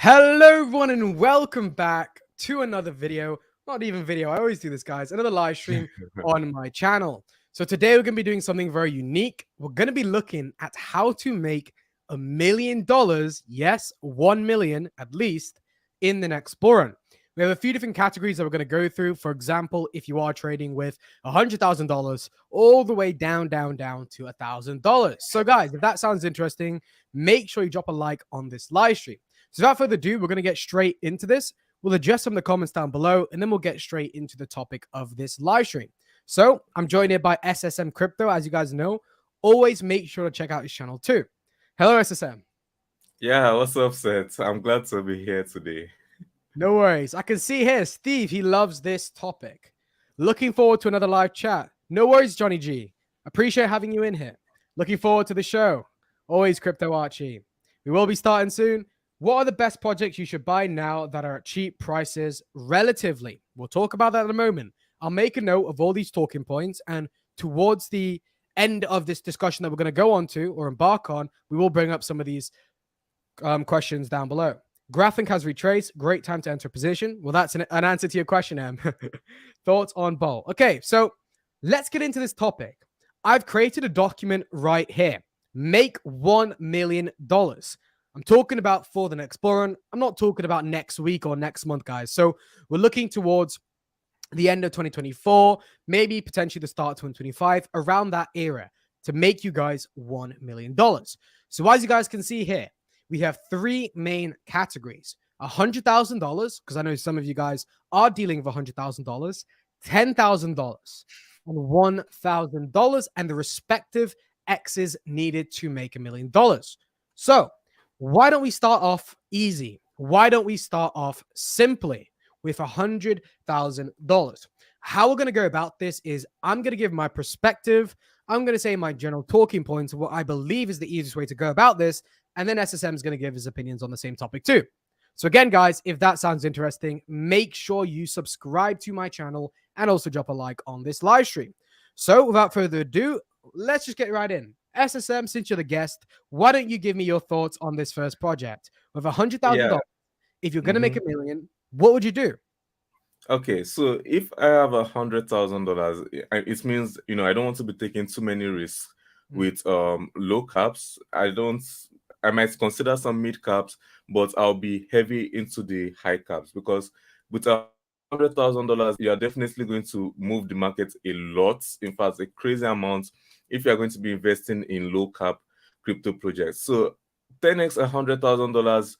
Hello everyone and welcome back to another video. Not even video, I always do this, guys. Another live stream on my channel. So today we're going to be doing something very unique. We're going to be looking at how to make $1 million, yes, 1 million at least, in the next bull run. We have a few different categories that we're going to go through. For example, if you are trading with $100,000 all the way down to $1,000. So guys, if that sounds interesting, make sure you drop a like on this live stream. So without further ado, we're going to get straight into this. We'll address some of the comments down below, and then we'll get straight into the topic of this live stream. So I'm joined here by SSM Crypto, as you guys know. Always make sure to check out his channel too. Hello, SSM. Yeah, what's up, Seth? I'm glad to be here today. No worries. I can see here, Steve, he loves this topic. Looking forward to another live chat. No worries, Johnny G. Appreciate having you in here. Looking forward to the show. Always Crypto Archie. We will be starting soon. What are the best projects you should buy now that are at cheap prices relatively? We'll talk about that in a moment. I'll make a note of all these talking points, and towards the end of this discussion that we're going to go on to or embark on, we will bring up some of these questions down below. Graphing has retraced. Great time to enter position. Well, that's an answer to your question, Em. Thoughts on Bull? Okay, so let's get into this topic. I've created a document right here. Make $1 million. I'm talking about for the next bull run. I'm not talking about next week or next month, guys. So we're looking towards the end of 2024, maybe potentially the start of 2025, around that era to make you guys $1 million. So as you guys can see here, we have three main categories. $100,000, because I know some of you guys are dealing with $100,000, $10,000, and $1,000, and the respective X's needed to make $1 million. So why don't we start off easy? Why don't we start off simply with $100,000? How we're going to go about this is I'm going to give my perspective. I'm going to say my general talking points of what I believe is the easiest way to go about this. And then SSM is going to give his opinions on the same topic too. So again, guys, if that sounds interesting, make sure you subscribe to my channel and also drop a like on this live stream. So without further ado, let's just get right in. SSM, since you're the guest, why don't you give me your thoughts on this first project? With $100,000, Yeah. if you're going to make $1 million, what would you do? Okay, so if I have $100,000, it means I don't want to be taking too many risks with low caps. I might consider some mid caps, but I'll be heavy into the high caps because with $100,000, you are definitely going to move the market a lot. In fact, a crazy amount if you are going to be investing in low cap crypto projects. So 10x $100,000.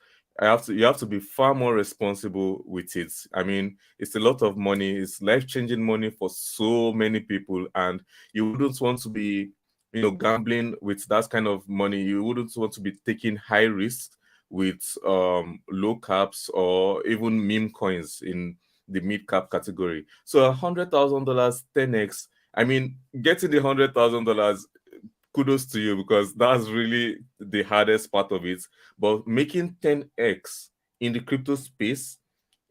You have to be far more responsible with it. I mean, it's a lot of money. It's life-changing money for so many people, and you wouldn't want to be, gambling with that kind of money. You wouldn't want to be taking high risk with low caps or even meme coins in the mid cap category. So $100,000, 10x. I mean, getting the $100,000, kudos to you because that's really the hardest part of it. But making 10x in the crypto space,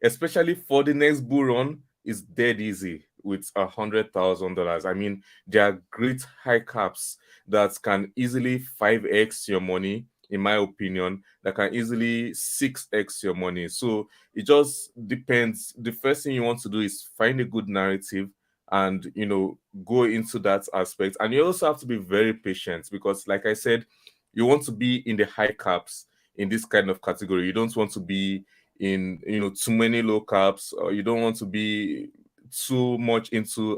especially for the next bull run, is dead easy with $100,000. I mean, there are great high caps that can easily 5x your money, in my opinion, that can easily 6x your money. So it just depends. The first thing you want to do is find a good narrative and go into that aspect. And you also have to be very patient because, like I said, you want to be in the high caps in this kind of category. You don't want to be in too many low caps, or you don't want to be too much into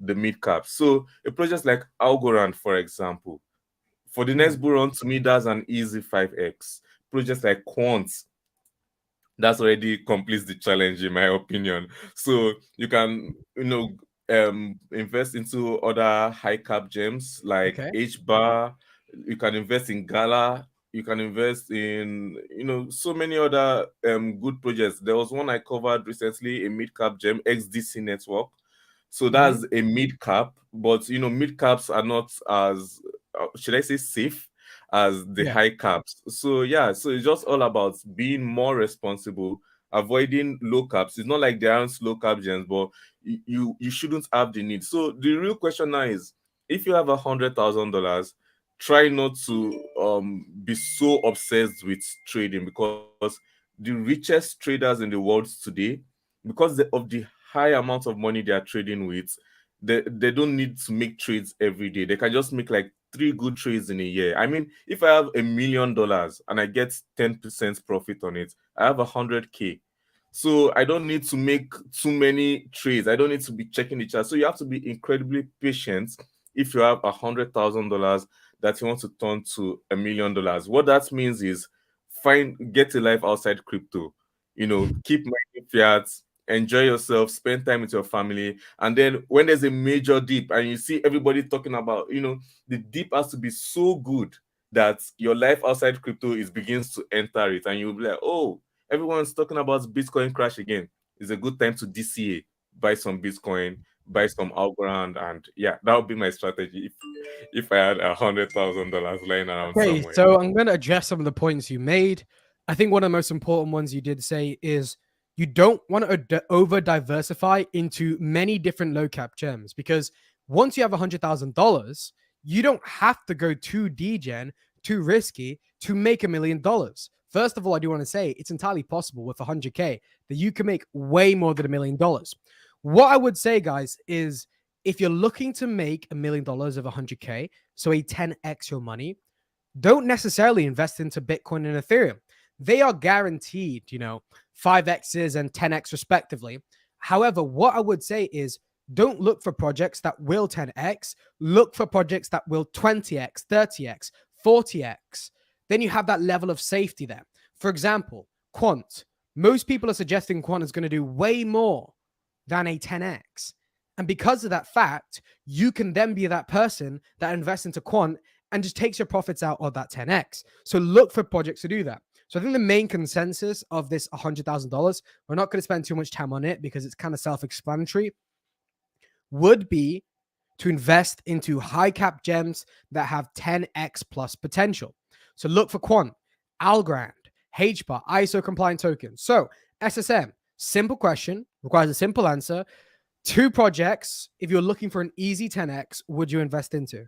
the mid caps. So a project like Algorand, for example, for the next bull run, to me, that's an easy 5x. Projects like Quant, that's already completes the challenge in my opinion. So you can invest into other high cap gems like H bar. You can invest in Gala. You can invest in so many other good projects. There was one I covered recently, a mid cap gem, XDC network. So that's a mid cap, but mid caps are not as should I say safe as the high caps. So yeah, so it's just all about being more responsible, avoiding low caps. It's not like there aren't low cap gems, but you shouldn't have the need. So the real question now is, if you have $100,000, try not to be so obsessed with trading, because the richest traders in the world today, because of the high amount of money they are trading with, they don't need to make trades every day. They can just make like 3 good trades in a year. I mean, if I have $1 million and I get 10% profit on it, I have 100K. So I don't need to make too many trades. I don't need to be checking the chart. So you have to be incredibly patient if you have $100,000 that you want to turn to $1 million. What that means is get a life outside crypto. Keep mining fiat, enjoy yourself, spend time with your family. And then when there's a major dip and you see everybody talking about, the dip has to be so good that your life outside crypto begins to enter it. And you'll be like, oh, everyone's talking about Bitcoin crash again. It's a good time to DCA, buy some Bitcoin, buy some Algorand, and yeah, that would be my strategy if I had $100,000 lying around Okay, somewhere. so I'm going to address some of the points you made. I think one of the most important ones you did say is you don't want to over diversify into many different low cap gems, because once you have $100,000, you don't have to go too degen, too risky to make $1 million. First of all, I do want to say it's entirely possible with 100K that you can make way more than $1 million. What I would say, guys, is if you're looking to make $1 million of 100K, so a 10x your money, don't necessarily invest into Bitcoin and Ethereum. They are guaranteed, 5x's and 10x respectively. However, what I would say is don't look for projects that will 10x. Look for projects that will 20x, 30x, 40x. Then you have that level of safety there. For example, Quant. Most people are suggesting Quant is going to do way more than a 10x. And because of that fact, you can then be that person that invests into Quant and just takes your profits out of that 10x. So look for projects to do that. So I think the main consensus of this $100,000, we're not going to spend too much time on it because it's kind of self-explanatory, would be to invest into high cap gems that have 10x plus potential. So look for Quant, Algorand, HBAR, ISO compliant tokens. So SSM, simple question, requires a simple answer. 2 projects, if you're looking for an easy 10x, would you invest into?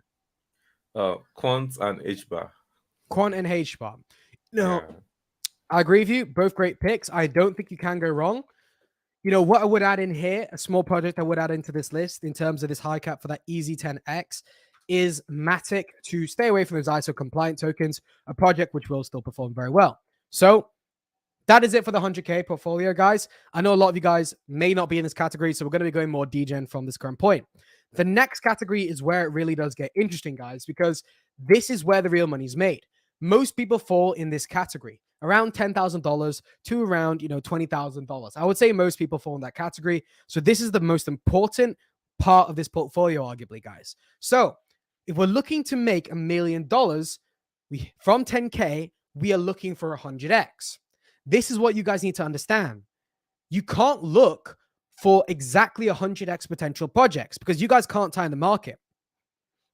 Quant and HBAR. Quant and HBAR. No, yeah. I agree with you. Both great picks. I don't think you can go wrong. What I would add in here, a small project I would add into this list in terms of this high cap for that easy 10x is Matic, to stay away from those ISO compliant tokens, a project which will still perform very well. So that is it for the 100K portfolio, guys. I know a lot of you guys may not be in this category, so we're going to be going more degen from this current point. The next category is where it really does get interesting, guys, because this is where the real money is made. Most people fall in this category, around $10,000 to around, $20,000. I would say most people fall in that category. So this is the most important part of this portfolio, arguably, guys. So if we're looking to make $1 million from 10K, we are looking for 100x. This is what you guys need to understand. You can't look for exactly 100x potential projects because you guys can't time the market.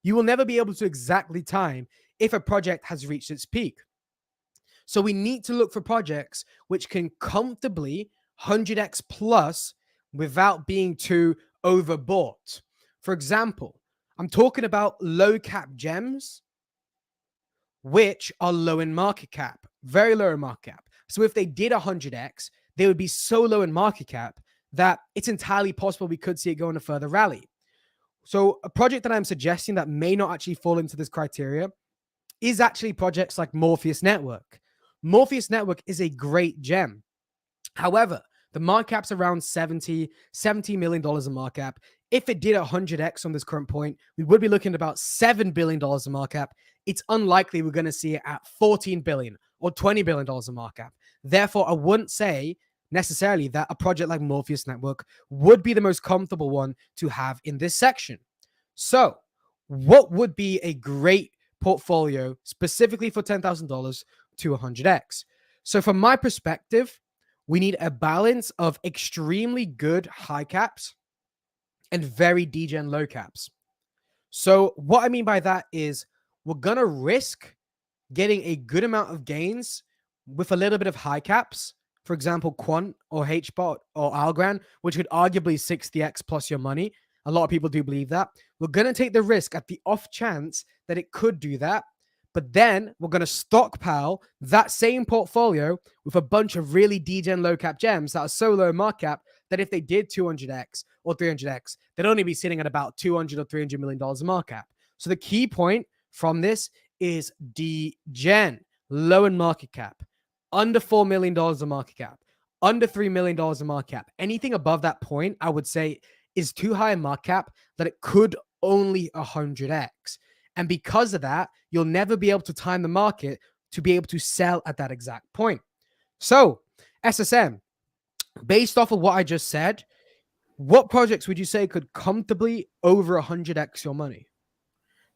You will never be able to exactly time if a project has reached its peak. So we need to look for projects which can comfortably 100x plus without being too overbought. For example, I'm talking about low cap gems, which are low in market cap, very low in market cap. So if they did 100x, they would be so low in market cap that it's entirely possible we could see it go on a further rally. So a project that I'm suggesting that may not actually fall into this criteria is actually projects like Morpheus Network. Morpheus Network is a great gem. However, the market cap's around $70 million in market cap. If it did 100x on this current point, we would be looking at about $7 billion in market cap. It's unlikely we're going to see it at $14 billion or $20 billion in market cap. Therefore, I wouldn't say necessarily that a project like Morpheus Network would be the most comfortable one to have in this section. So what would be a great portfolio specifically for $10,000 to 100x? So from my perspective, we need a balance of extremely good high caps and very degen low caps. So what I mean by that is we're going to risk getting a good amount of gains with a little bit of high caps. For example, Quant or HBOT or Algorand, which could arguably 60x plus your money. A lot of people do believe that. We're going to take the risk at the off chance that it could do that. But then we're going to stockpile that same portfolio with a bunch of really degen low cap gems that are so low market cap that if they did 200x or 300x, they'd only be sitting at about $200 or $300 million of market cap. So the key point from this is degen, low in market cap, under $4 million of market cap, under $3 million of market cap. Anything above that point, I would say, is too high in market cap that it could only 100x. And because of that, you'll never be able to time the market to be able to sell at that exact point. So, SSM, based off of what I just said, what projects would you say could comfortably over 100x your money?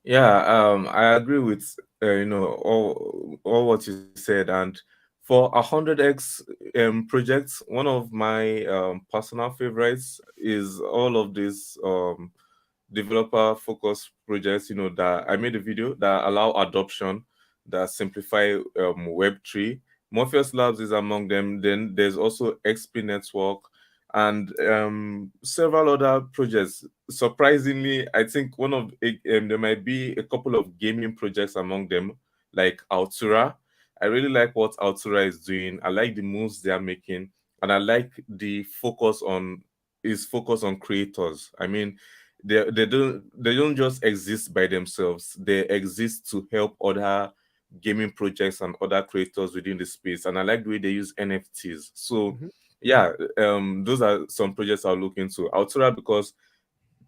Yeah, I agree with all what you said, and for 100x projects, one of my personal favorites is all of these developer focused projects, that I made a video that allow adoption, that simplify Web3. Morpheus Labs is among them. Then there's also XP Network and several other projects. Surprisingly, I think there might be a couple of gaming projects among them, like Altura. I really like what Altura is doing. I like the moves they are making, and I like the focus on creators. I mean, they don't just exist by themselves. They exist to help other gaming projects and other creators within the space. And I like the way they use NFTs. So yeah, those are some projects I'll look into. Altura, because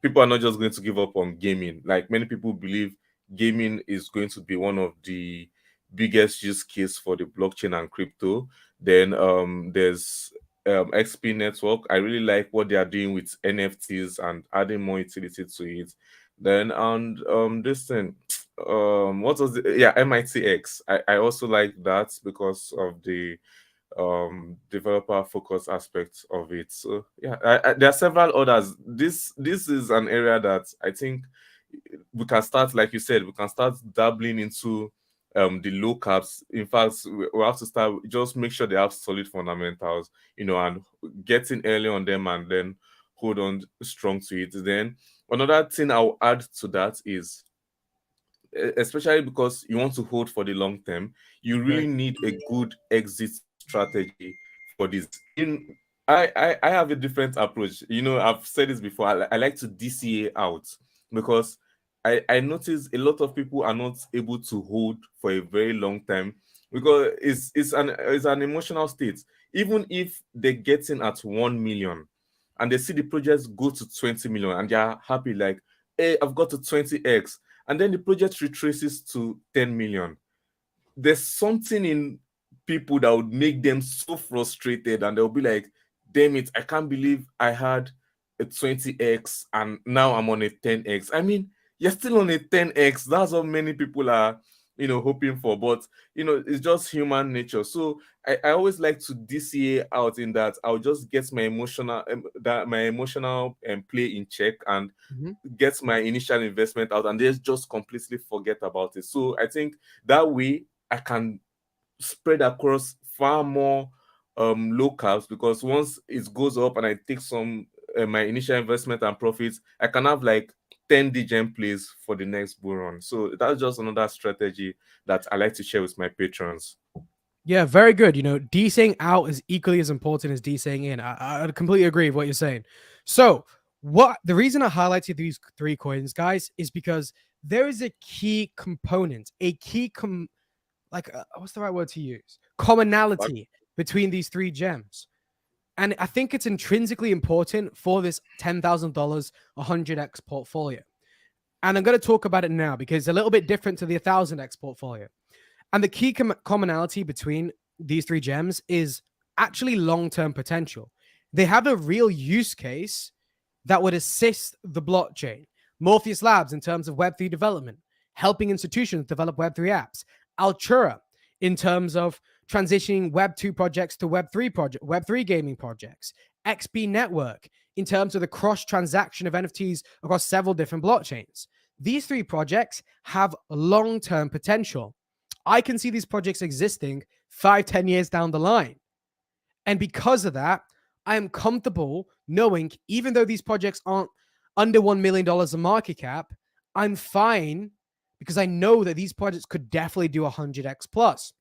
people are not just going to give up on gaming. Like, many people believe gaming is going to be one of the biggest use case for the blockchain and crypto. Then there's XP Network. I really like what they are doing with NFTs and adding more utility to it. Then and this thing, what was yeah, MITx. I also like that because of the developer focus aspect of it. So yeah, there are several others. This is an area that I think we can start, like you said, we can start dabbling into the low caps. In fact, we have to start, just make sure they have solid fundamentals, and get in early on them and then hold on strong to it. Then another thing I'll add to that is, especially because you want to hold for the long term, you really need a good exit strategy for this. I have a different approach. I've said this before. I like to DCA out, because I notice a lot of people are not able to hold for a very long time, because it's an emotional state. Even if they get in at 1 million and they see the projects go to 20 million and they are happy, like, hey, I've got to 20x, and then the project retraces to 10 million. There's something in people that would make them so frustrated, and they'll be like, damn it, I can't believe I had a 20x and now I'm on a 10x. I mean, you're still on a 10x. That's what many people are hoping for, but it's just human nature. So I always like to DCA out, in that I'll just get my emotional play in check, and get my initial investment out, and then just completely forget about it. So I think that way I can spread across far more low caps, because once it goes up and I take some my initial investment and profits, I can have like 10 degen plays for the next bull run. So that's just another strategy that I like to share with my patrons. Yeah, very good. DCing out is equally as important as DCing in. I completely agree with what you're saying. So, the reason I highlighted these three coins, guys, is because there is a key component, what's the right word to use? Commonality between these three gems. And I think it's intrinsically important for this $10,000 100x portfolio. And I'm going to talk about it now because it's a little bit different to the 1,000x portfolio. And the key commonality between these three gems is actually long-term potential. They have a real use case that would assist the blockchain. Morpheus Labs in terms of Web3 development, helping institutions develop Web3 apps. Altura in terms of transitioning Web2 projects to Web3 gaming projects. XP Network in terms of the cross-transaction of NFTs across several different blockchains. These three projects have long-term potential. I can see these projects existing 5-10 years down the line. And because of that, I am comfortable knowing, even though these projects aren't under $1 million of market cap, I'm fine because I know that these projects could definitely do 100x plus.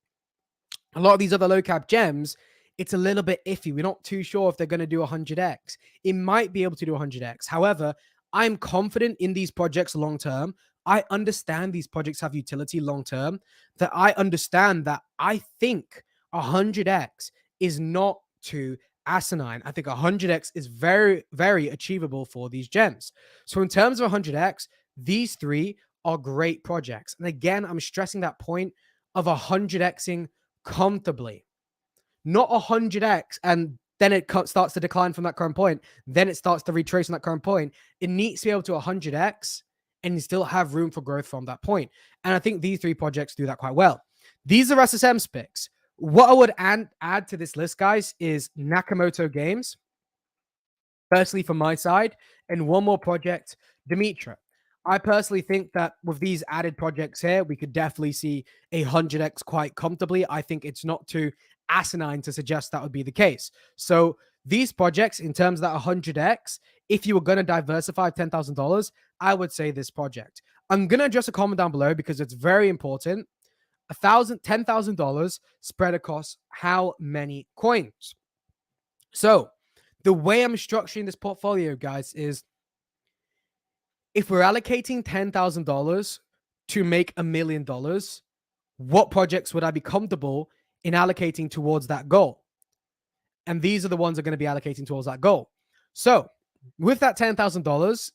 A lot of these other low cap gems, it's a little bit iffy. We're not too sure if they're going to do 100x. It might be able to do 100x. However, I'm confident in these projects long term. I understand these projects have utility long term. That I understand that I think 100x is not too asinine. I think 100x is very, very achievable for these gems. So in terms of 100x, these three are great projects. And again, I'm stressing that point of 100xing comfortably, not 100x and then it starts to decline from that current point. Then it starts to retrace from that current point. It needs to be able to 100x and you still have room for growth from that point. And I think these three projects do that quite well. These are SSM picks. What I would add to this list, guys, is Nakamoto Games, personally from my side, and one more project, Dimitra. I personally think that with these added projects here, we could definitely see 100x quite comfortably. I think it's not too asinine to suggest that would be the case. So these projects, in terms of that 100x, if you were going to diversify $10,000, I would say this project. I'm going to address a comment down below because it's very important. $10,000 spread across how many coins? So the way I'm structuring this portfolio, guys, is if we're allocating $10,000 to make $1 million, what projects would I be comfortable in allocating towards that goal? And these are the ones that are going to be allocating towards that goal. So with that $10,000,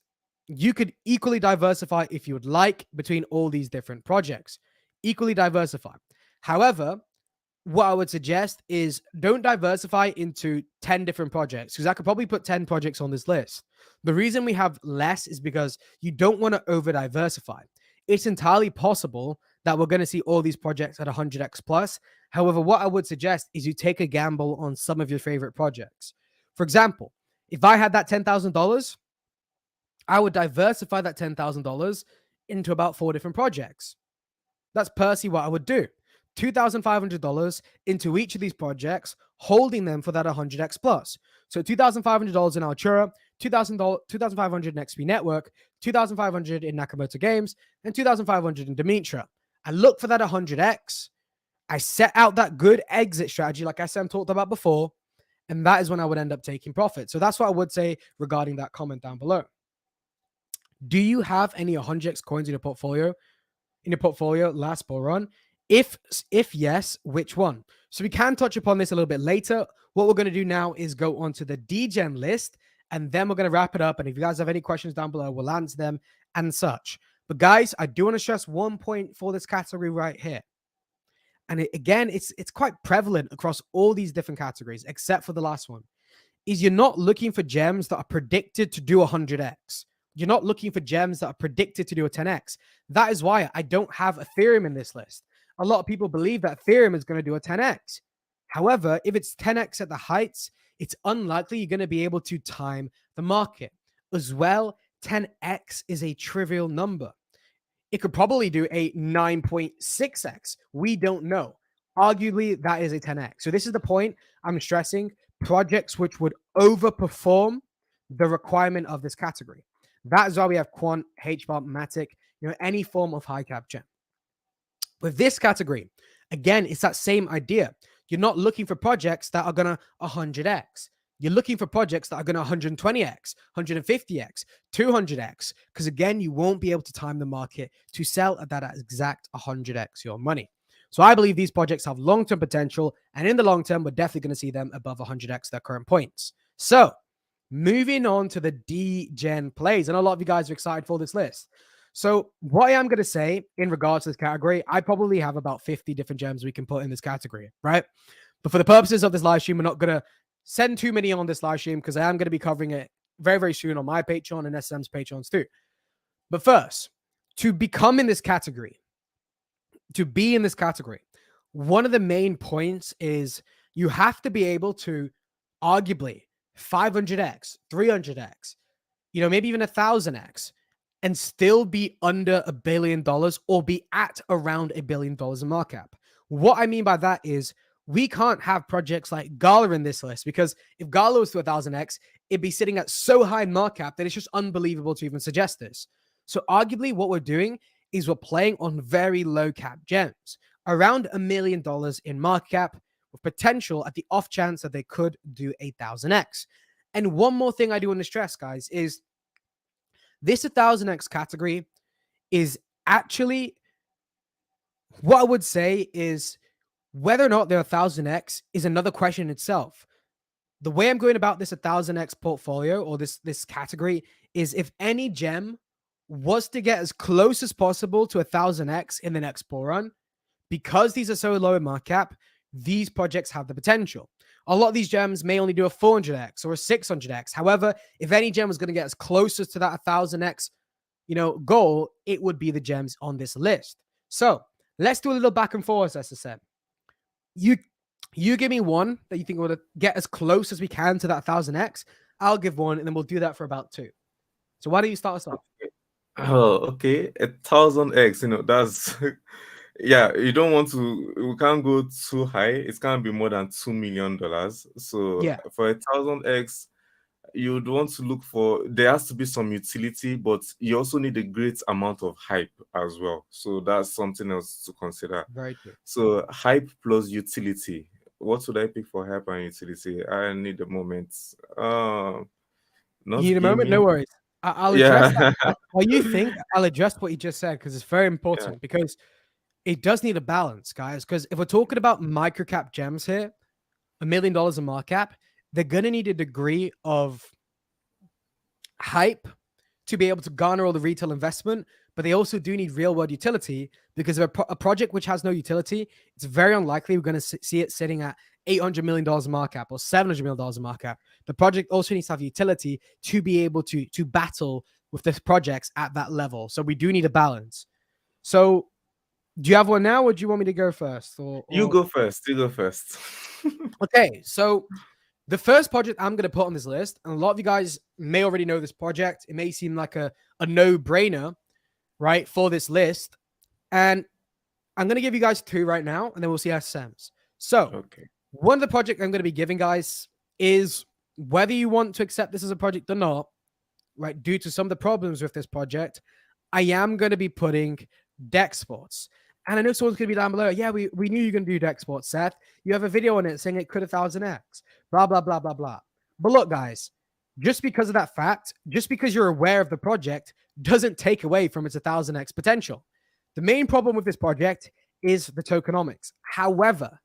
you could equally diversify if you would like between all these different projects. Equally diversify. However, what I would suggest is don't diversify into 10 different projects, because I could probably put 10 projects on this list. The reason we have less is because you don't want to over diversify. It's entirely possible that we're going to see all these projects at 100x plus. However, what I would suggest is you take a gamble on some of your favorite projects. For example, if I had that $10,000, I would diversify that $10,000 into about 4 different projects. That's personally what I would do. $2,500 into each of these projects, holding them for that 100x plus. So $2,500 in Altura, $2,500 in XP Network, $2,500 in Nakamoto Games, and $2,500 in Dimitra. I look for that 100x. I set out that good exit strategy, like I said, talked about before, and that is when I would end up taking profit. So that's what I would say regarding that comment down below. Do you have any 100x coins in your portfolio? Last bull run? If yes, which one? So we can touch upon this a little bit later. What we're going to do now is go on to the DGen list, and then we're going to wrap it up. And if you guys have any questions down below, we'll answer them and such. But guys, I do want to stress one point for this category right here. And again, it's quite prevalent across all these different categories, except for the last one, is you're not looking for gems that are predicted to do 100x. You're not looking for gems that are predicted to do a 10x. That is why I don't have Ethereum in this list. A lot of people believe that Ethereum is going to do a 10x. However, if it's 10x at the heights, it's unlikely you're going to be able to time the market. As well, 10x is a trivial number. It could probably do a 9.6x. We don't know. Arguably, that is a 10x. So this is the point I'm stressing. Projects which would overperform the requirement of this category. That is why we have Quant, HBAR, Matic, any form of high cap gem. With this category, again, it's that same idea. You're not looking for projects that are going to 100x. You're looking for projects that are going to 120x, 150x, 200x, because again, you won't be able to time the market to sell at that exact 100x your money. So I believe these projects have long-term potential, and in the long term, we're definitely going to see them above 100x their current points. So moving on to the DGen plays, and a lot of you guys are excited for this list. So what I am going to say in regards to this category, I probably have about 50 different gems we can put in this category, right? But for the purposes of this live stream, we're not going to send too many on this live stream because I am going to be covering it very, very soon on my Patreon and SM's Patreons too. But first, to become in this category, to be in this category, one of the main points is you have to be able to arguably 500x, 300x, maybe even 1,000x, and still be under $1 billion or be at around $1 billion in market cap. What I mean by that is we can't have projects like Gala in this list, because if Gala was to 1000x, it'd be sitting at so high in market cap that it's just unbelievable to even suggest this. So arguably what we're doing is we're playing on very low cap gems, around $1 million in market cap, with potential at the off chance that they could do 1000x. And one more thing I do want to stress, guys, is this 1000x category is actually, what I would say is, whether or not they're 1000x is another question in itself. The way I'm going about this 1000x portfolio, or this category, is if any gem was to get as close as possible to 1000x in the next bull run, because these are so low in market cap, these projects have the potential. A lot of these gems may only do a 400x or a 600x. However, if any gem was going to get as close to that 1000x, goal, it would be the gems on this list. So let's do a little back and forth, SSM. You give me one that you think will get as close as we can to that 1000x. I'll give one, and then we'll do that for about 2. So why don't you start us off? Oh, okay. 1000x, that's yeah, you don't want to, we can't go too high. It can't be more than $2 million. So Yeah, for 1000x, you'd want to look for, there has to be some utility, but you also need a great amount of hype as well. So that's something else to consider. very true. So hype plus utility. What should I pick for hype and utility? I need a moment. Not You need a moment? No gaming. worries. I'll address Yeah. that. While you think, I'll address what you just said, because it's very important. Yeah. Because it does need a balance, guys. Because if we're talking about microcap gems here, $1 million in market cap, they're going to need a degree of hype to be able to garner all the retail investment, but they also do need real world utility, because of a project which has no utility, it's very unlikely we're going to see it sitting at $800 million in market cap or $700 million in market cap. The project also needs to have utility to be able to battle with the projects at that level. So we do need a balance. So do you have one now, or do you want me to go first? You go first. You go first. Okay, so the first project I'm going to put on this list, and a lot of you guys may already know this project. It may seem like a no-brainer, right, for this list. And I'm going to give you guys 2 right now, and then we'll see SMs. So Okay. one of the projects I'm going to be giving, guys, is whether you want to accept this as a project or not, right, due to some of the problems with this project, I am going to be putting DEX Sports. And I know someone's going to be down below. Yeah, we knew you were going to do DEX Sports, Seth. You have a video on it saying it could 1000x, blah, blah, blah, blah, blah. But look, guys, just because of that fact, just because you're aware of the project, doesn't take away from its 1000x potential. The main problem with this project is the tokenomics. However,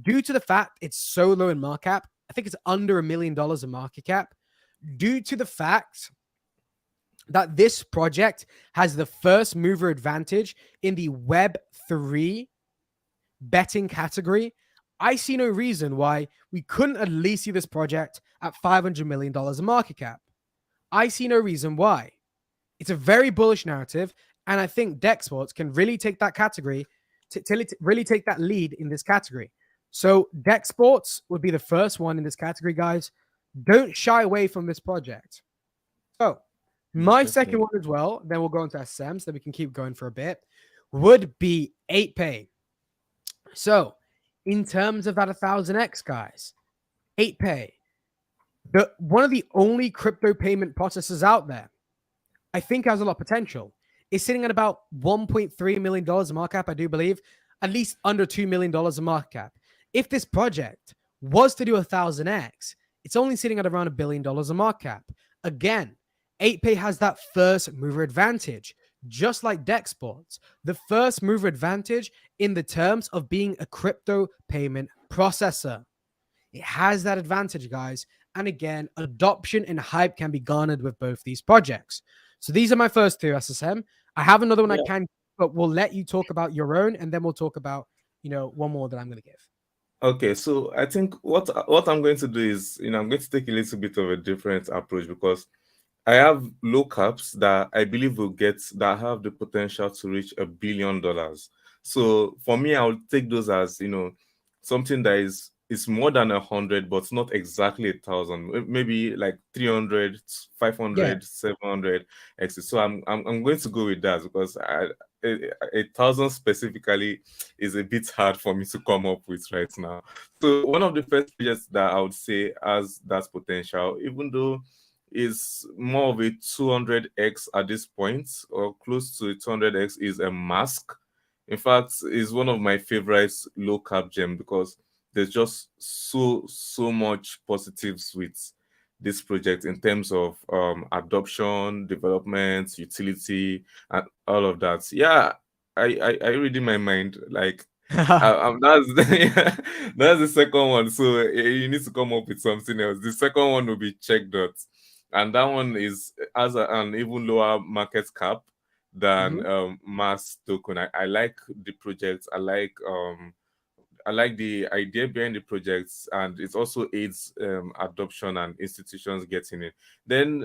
due to the fact it's so low in market cap, I think it's under $1 million in market cap, due to the fact that this project has the first mover advantage in the Web3 betting category, I see no reason why we couldn't at least see this project at $500 million in market cap. I see no reason why. It's a very bullish narrative, and I think DEX Sports can really take that category, really take that lead in this category. So DEX Sports would be the first one in this category, guys. Don't shy away from this project. So my second one as well, then we'll go into SMs, then we can keep going for a bit, would be 8Pay. So in terms of that 1000x, guys, 8Pay, one of the only crypto payment processors out there, I think has a lot of potential. It's sitting at about $1.3 million in market cap, I do believe, at least under $2 million in market cap. If this project was to do 1000x, it's only sitting at around $1 billion in market cap. Again, 8Pay has that first mover advantage, just like DEX Sports. The first mover advantage in the terms of being a crypto payment processor. It has that advantage, guys. And again, adoption and hype can be garnered with both these projects. So these are my first 2, SSM. I have another one I can, but we'll let you talk about your own, and then we'll talk about, one more that I'm going to give. Okay, so I think what I'm going to do is, I'm going to take a little bit of a different approach, because I have low caps that I believe that have the potential to reach $1 billion. So for me, I would take those as, something that is more than 100, but not exactly 1000. Maybe like 300, 500, 700 exits. So I'm going to go with that, because 1,000 specifically is a bit hard for me to come up with right now. So one of the first projects that I would say has that potential, even though is more of a 200x at this point, or close to a 200x, is a mask. In fact, is one of my favorites low cap gem because there's just so much positives with this project in terms of adoption, development, utility, and all of that. Yeah, I read in my mind like that's yeah, that's the second one. So you need to come up with something else. The second one will be check dots, and that one is has an even lower market cap than mass token. I like the project. I like the idea behind the projects, and it also aids adoption and institutions getting it. Then,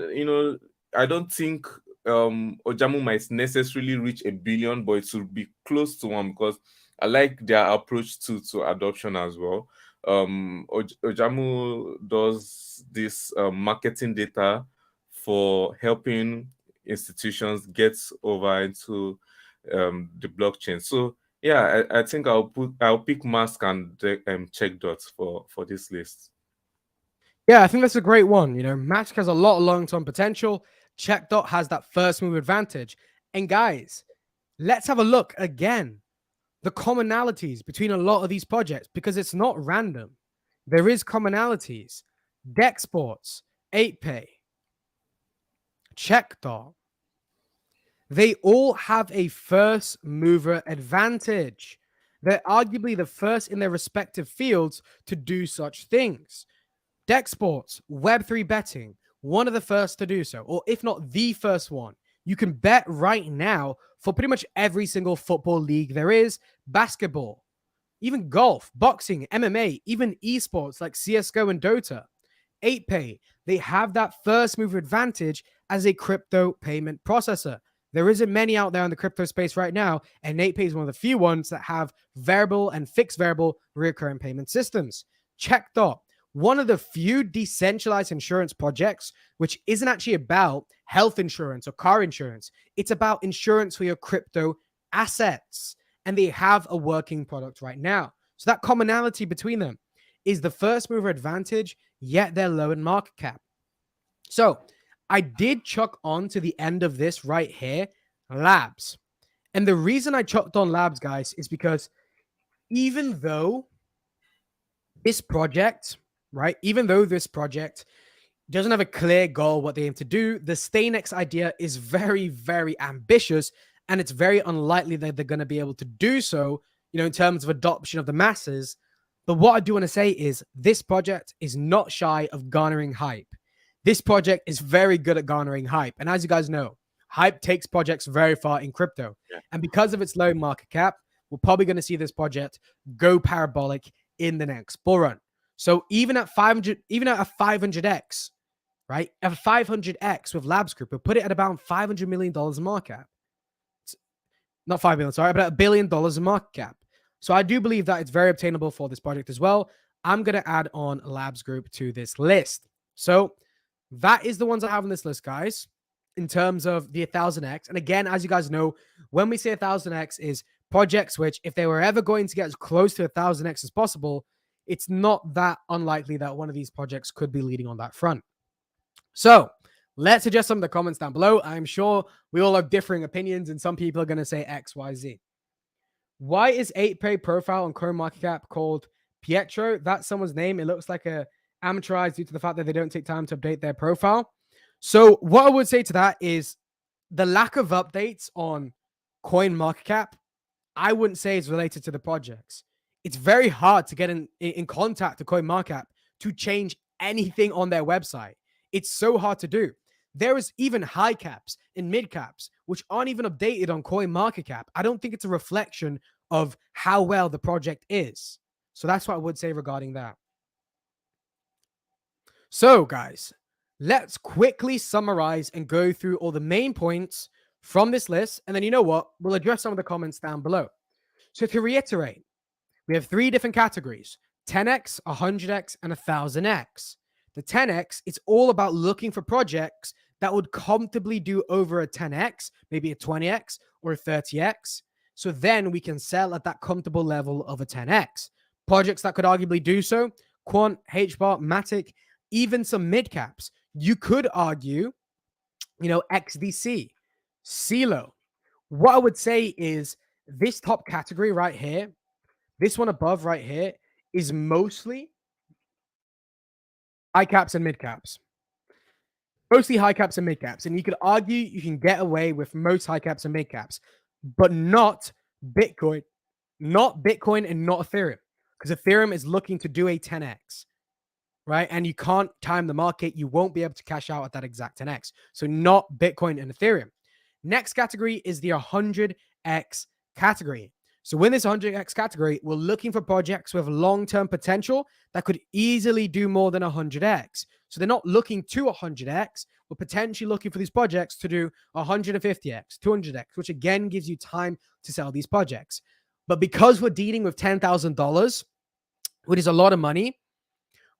I don't think Ojamu might necessarily reach 1 billion, but it will be close to one because I like their approach to adoption as well. Ojamu does this marketing data for helping institutions get over into the blockchain. So yeah, I think I'll pick mask and check dots for this list. Yeah, I think that's a great one. Mask has a lot of long-term potential. Checkdot has that first move advantage. And guys, let's have a look again. The commonalities between a lot of these projects, because it's not random. There is commonalities. Dexports, 8pay, Checkdot. They all have a first mover advantage. They're arguably the first in their respective fields to do such things. Dexports, Web3 betting, one of the first to do so, or if not the first one. You can bet right now for pretty much every single football league there is, basketball, even golf, boxing, MMA, even esports like CSGO and Dota. 8pay, they have that first mover advantage as a crypto payment processor. There isn't many out there in the crypto space right now, and 8pay is one of the few ones that have variable and fixed variable recurring payment systems. Checkdot, one of the few decentralized insurance projects which isn't actually about health insurance or car insurance. It's about insurance for your crypto assets. And they have a working product right now. So that commonality between them is the first mover advantage, yet they're low in market cap. So I did chuck on to the end of this right here, Labs. And the reason I chucked on Labs, guys, is because even though this project, right, even though this project doesn't have a clear goal what they aim to do, the StayNext idea is very, very ambitious, and it's very unlikely that they're going to be able to do so, in terms of adoption of the masses. But what I do want to say is this project is not shy of garnering hype. This project is very good at garnering hype. And as you guys know, hype takes projects very far in crypto. Yeah. And because of its low market cap, we're probably going to see this project go parabolic in the next bull run. So even at 500x, right? At 500x with Labs Group, we'll put it at about $500 million in market cap. Not 5 million, sorry, but $1 billion in market cap. So I do believe that it's very obtainable for this project as well. I'm going to add on Labs Group to this list. So that is the ones I have on this list, guys, in terms of the 1000x. And again, as you guys know, when we say 1000x is projects which, if they were ever going to get as close to 1000x as possible, it's not that unlikely that one of these projects could be leading on that front. So let's suggest some of the comments down below. I'm sure we all have differing opinions, and some people are going to say X, Y, Z. Why is 8pay profile on CoinMarketCap called Pietro? That's someone's name. It looks like a amateurized due to the fact that they don't take time to update their profile. So what I would say to that is the lack of updates on CoinMarketCap, I wouldn't say is related to the projects. It's very hard to get in contact with CoinMarketCap to change anything on their website. It's so hard to do. There is even high caps and mid caps, which aren't even updated on CoinMarketCap. I don't think it's a reflection of how well the project is. So that's what I would say regarding that. So guys, let's quickly summarize and go through all the main points from this list. And then you know what? We'll address some of the comments down below. So to reiterate, we have 3 different categories: 10x, 100x, and 1000x. The 10x, it's all about looking for projects that would comfortably do over a 10x, maybe a 20x, or a 30x. So then we can sell at that comfortable level of a 10x. Projects that could arguably do so, Quant, HBAR, Matic, even some mid caps. You could argue, XDC, CeeLo. What I would say is this top category right here, this one above right here, is mostly high caps and mid caps. Mostly high caps and mid caps. And you could argue you can get away with most high caps and mid caps, but not Bitcoin, and not Ethereum, because Ethereum is looking to do a 10x, right? And you can't time the market. You won't be able to cash out at that exact 10x. So not Bitcoin and Ethereum. Next category is the 100x category. So in this 100x category, we're looking for projects with long-term potential that could easily do more than 100x. So they're not looking to 100x. We're potentially looking for these projects to do 150x, 200x, which again gives you time to sell these projects. But because we're dealing with $10,000, which is a lot of money,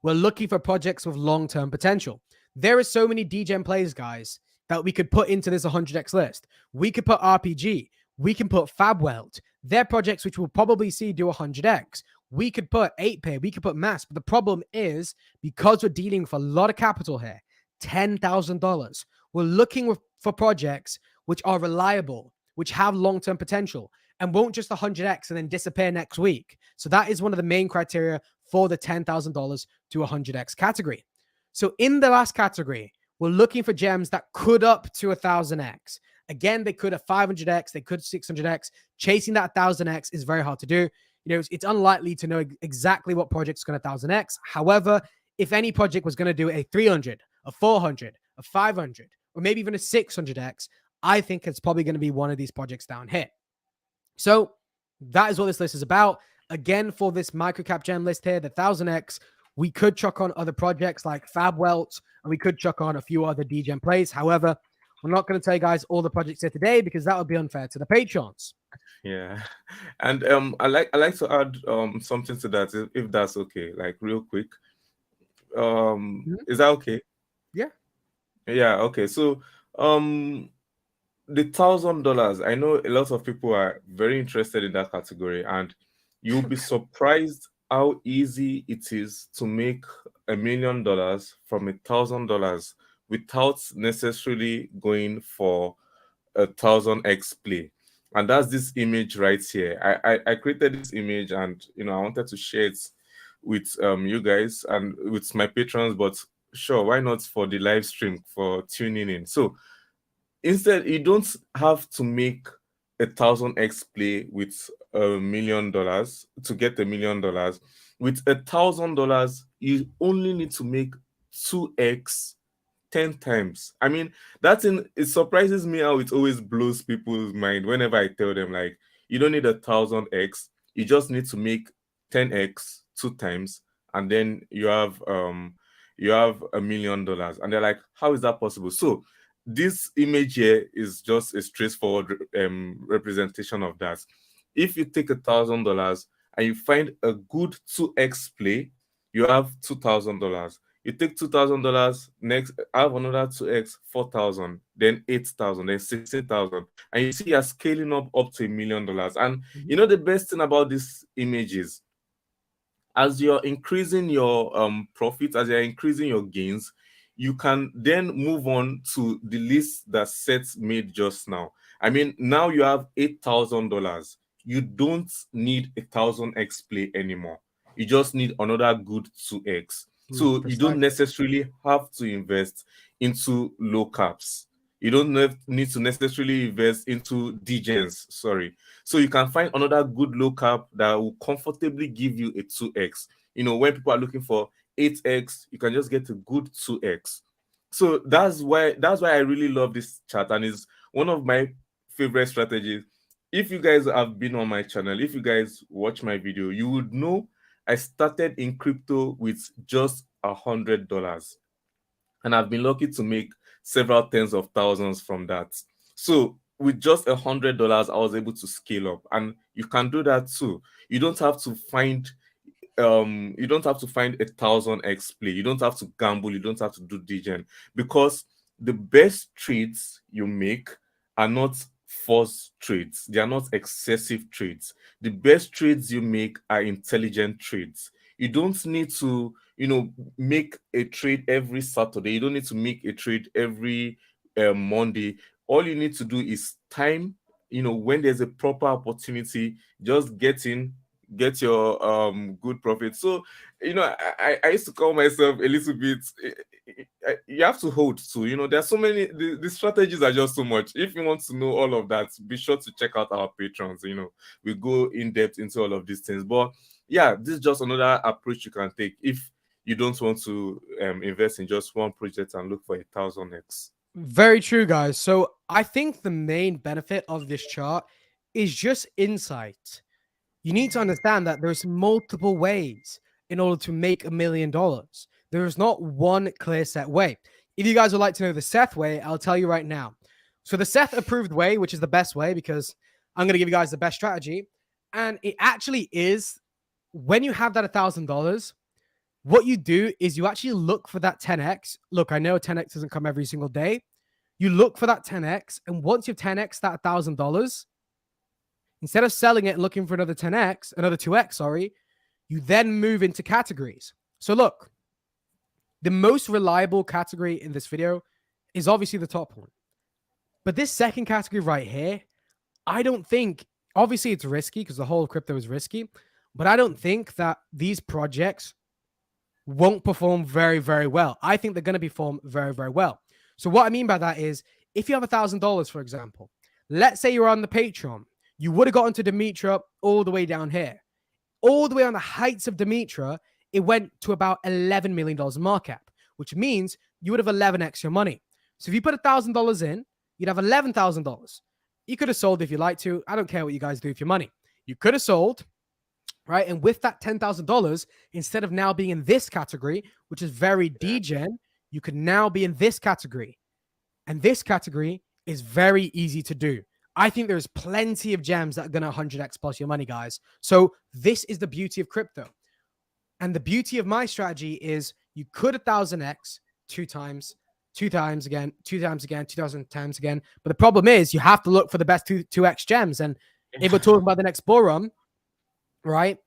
we're looking for projects with long-term potential. There are so many degen plays, guys, that we could put into this 100x list. We could put RPG. We can put FabWelt. They're projects which we'll probably see do 100x. We could put 8pay. We could put Mass. But the problem is, because we're dealing with a lot of capital here, $10,000, we're looking for projects which are reliable, which have long-term potential, and won't just 100x and then disappear next week. So that is one of the main criteria for the $10,000 to 100x category. So in the last category, we're looking for gems that could up to 1,000x. Again, they could have 500x, they could 600x. Chasing that 1,000x is very hard to do. It's unlikely to know exactly what project's going to 1,000x. However, if any project was going to do a 300, a 400, a 500, or maybe even a 600x, I think it's probably going to be one of these projects down here. So that is what this list is about. Again, for this microcap gem list here, the 1,000x, we could chuck on other projects like FabWelt, and we could chuck on a few other degen plays. However, we're not going to tell you guys all the projects here today because that would be unfair to the patrons. Yeah, and I like to add something to that, if that's okay, like real quick. Is that okay? Yeah. Yeah. Okay. So the $1,000, I know a lot of people are very interested in that category, and you'll be surprised how easy it is to make $1 million from $1,000 without necessarily going for 1,000x play. And that's this image right here. I created this image, and I wanted to share it with you guys and with my patrons, but sure, why not for the live stream, for tuning in. So instead, you don't have to make 1,000x play with $1 million to get $1 million. With $1,000, you only need to make 2x 10 times. I mean, it surprises me how it always blows people's mind whenever I tell them, like, you don't need 1,000x, you just need to make 10x 2 times, and then you have $1 million. And they're like, how is that possible? So this image here is just a straightforward representation of that. If you take $1,000 and you find a good 2x play, you have $2,000. You take $2,000, next have another 2x, 4,000, then 8,000, then 16,000, and you see you're scaling up to $1 million. And the best thing about this image is, as you're increasing your profits, as you're increasing your gains, you can then move on to the list that Seth made just now. I mean, now you have $8,000. You don't need 1,000x play anymore. You just need another good 2x. So you don't necessarily have to invest into low caps. You don't need to necessarily invest into degens, sorry. So you can find another good low cap that will comfortably give you a 2x. When people are looking for 8x, you can just get a good 2x. So that's why I really love this chart, and it's one of my favorite strategies. If you guys have been on my channel, if you guys watch my video, you would know I started in crypto with just $100, and I've been lucky to make several tens of thousands from that. So with just $100, I was able to scale up, and you can do that too. You don't have to find 1,000x play. You don't have to gamble. You don't have to do degen, because the best trades you make are not forced trades. They are not excessive trades. The best trades you make are intelligent trades. You don't need to, make a trade every Saturday. You don't need to make a trade every Monday. All you need to do is time, when there's a proper opportunity, just get in, get your good profit. So, I used to call myself a little bit, you have to hold to, there's so many, the strategies are just so much. If you want to know all of that, be sure to check out our patrons. We go in depth into all of these things. But yeah, this is just another approach you can take if you don't want to invest in just one project and look for 1,000x. Very true, guys. So I think the main benefit of this chart is just insight. You need to understand that there's multiple ways in order to make $1 million. There is not one clear set way. If you guys would like to know the Seth way, I'll tell you right now. So the Seth approved way, which is the best way, because I'm going to give you guys the best strategy. And it actually is, when you have that $1,000, what you do is you actually look for that 10x. Look, I know 10x doesn't come every single day. You look for that 10x, and once you've 10x that $1,000, instead of selling it and looking for another 10x, another 2x, sorry, you then move into categories. So look, the most reliable category in this video is obviously the top one. But this second category right here, I don't think, obviously it's risky because the whole of crypto is risky, but I don't think that these projects won't perform very, very well. I think they're going to perform very, very well. So what I mean by that is, if you have $1,000, for example, let's say you're on the Patreon, you would have gotten to Demetra all the way down here. All the way on the heights of Demetra, it went to about $11 million market cap, which means you would have 11x your money. So if you put $1,000 in, you'd have $11,000. You could have sold if you like to. I don't care what you guys do with your money. You could have sold, right? And with that $10,000, instead of now being in this category, which is very degen, you could now be in this category. And this category is very easy to do. I think there's plenty of gems that are going to 100x plus your money, guys. So this is the beauty of crypto. And the beauty of my strategy is you could 1,000x two times again, 2,000 times again. But the problem is you have to look for the best 2x gems. And if we're talking about the next bull run, right,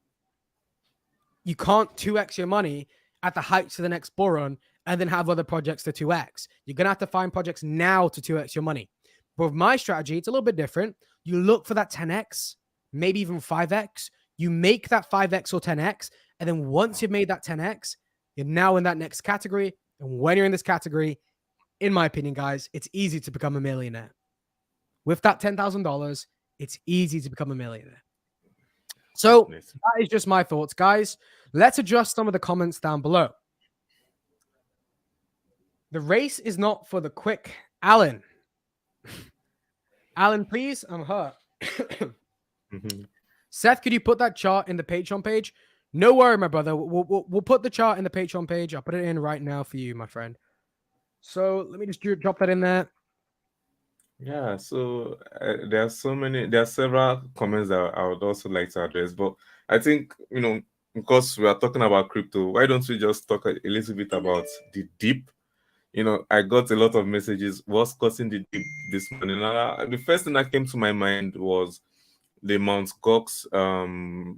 you can't 2x your money at the heights of the next bull run and then have other projects to 2x. You're going to have to find projects now to 2x your money. But with my strategy, it's a little bit different. You look for that 10x, maybe even 5x. You make that 5x or 10x. And then once you've made that 10x, you're now in that next category. And when you're in this category, in my opinion, guys, it's easy to become a millionaire. With that $10,000, it's easy to become a millionaire. So that is just my thoughts, guys. Let's adjust some of the comments down below. The race is not for the quick. Alan. Alan, please. I'm hurt. Seth, could you put that chart in the Patreon page? No worry, my brother. We'll put the chart in the Patreon page. I'll put it in right now for you, my friend. So let me just drop that in there. Yeah, so there are several comments that I would also like to address, but I think, because we are talking about crypto, why don't we just talk a little bit about the dip? I got a lot of messages, what's causing the dip this morning? The first thing that came to my mind was the Mt. Gox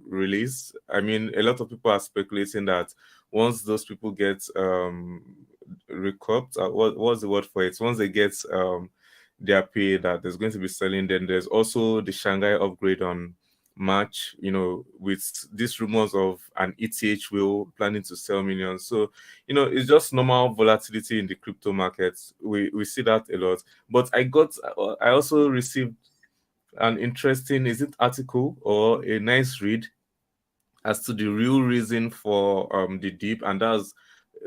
release. I mean, a lot of people are speculating that once those people get recouped, what's the word for it? Once they get their pay, that there's going to be selling. Then there's also the Shanghai upgrade on March, with these rumors of an ETH whale planning to sell millions. So, it's just normal volatility in the crypto markets. We see that a lot. But I also received an interesting, is it article or a nice read as to the real reason for the dip, and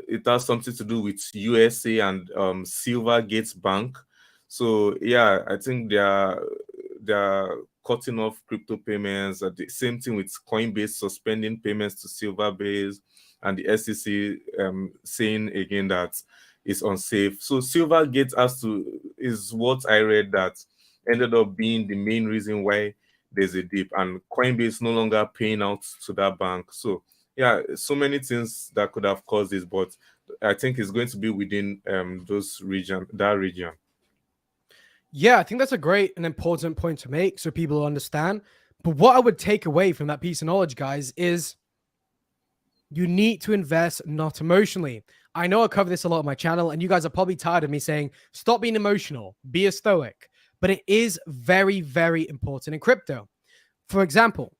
it has something to do with USA and Silvergate Bank. So yeah, I think they are cutting off crypto payments. The same thing with Coinbase suspending payments to Silverbase, and the SEC saying again that it's unsafe. So Silvergate is what I read that ended up being the main reason why there's a dip, and Coinbase no longer paying out to that bank. So yeah, so many things that could have caused this, but I think it's going to be within that region. Yeah, I think that's a great and important point to make so people understand. But what I would take away from that piece of knowledge, guys, is you need to invest not emotionally. I know I cover this a lot on my channel, and you guys are probably tired of me saying, stop being emotional, be a stoic. But it is very, very important in crypto. For example,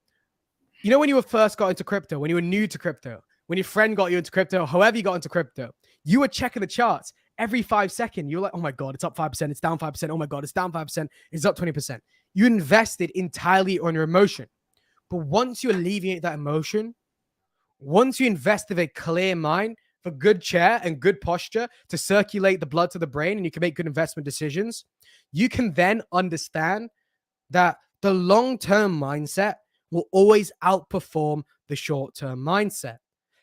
you know, when you were first got into crypto, when you were new to crypto, when your friend got you into crypto, however you got into crypto, you were checking the charts every 5 seconds. You're like, oh my God, it's up 5%, it's down 5%. Oh my God, it's down 5%, it's up 20%. You invested entirely on your emotion. But once you alleviate that emotion, once you invest with a clear mind, for good chair and good posture to circulate the blood to the brain, and you can make good investment decisions, you can then understand that the long-term mindset will always outperform the short-term mindset.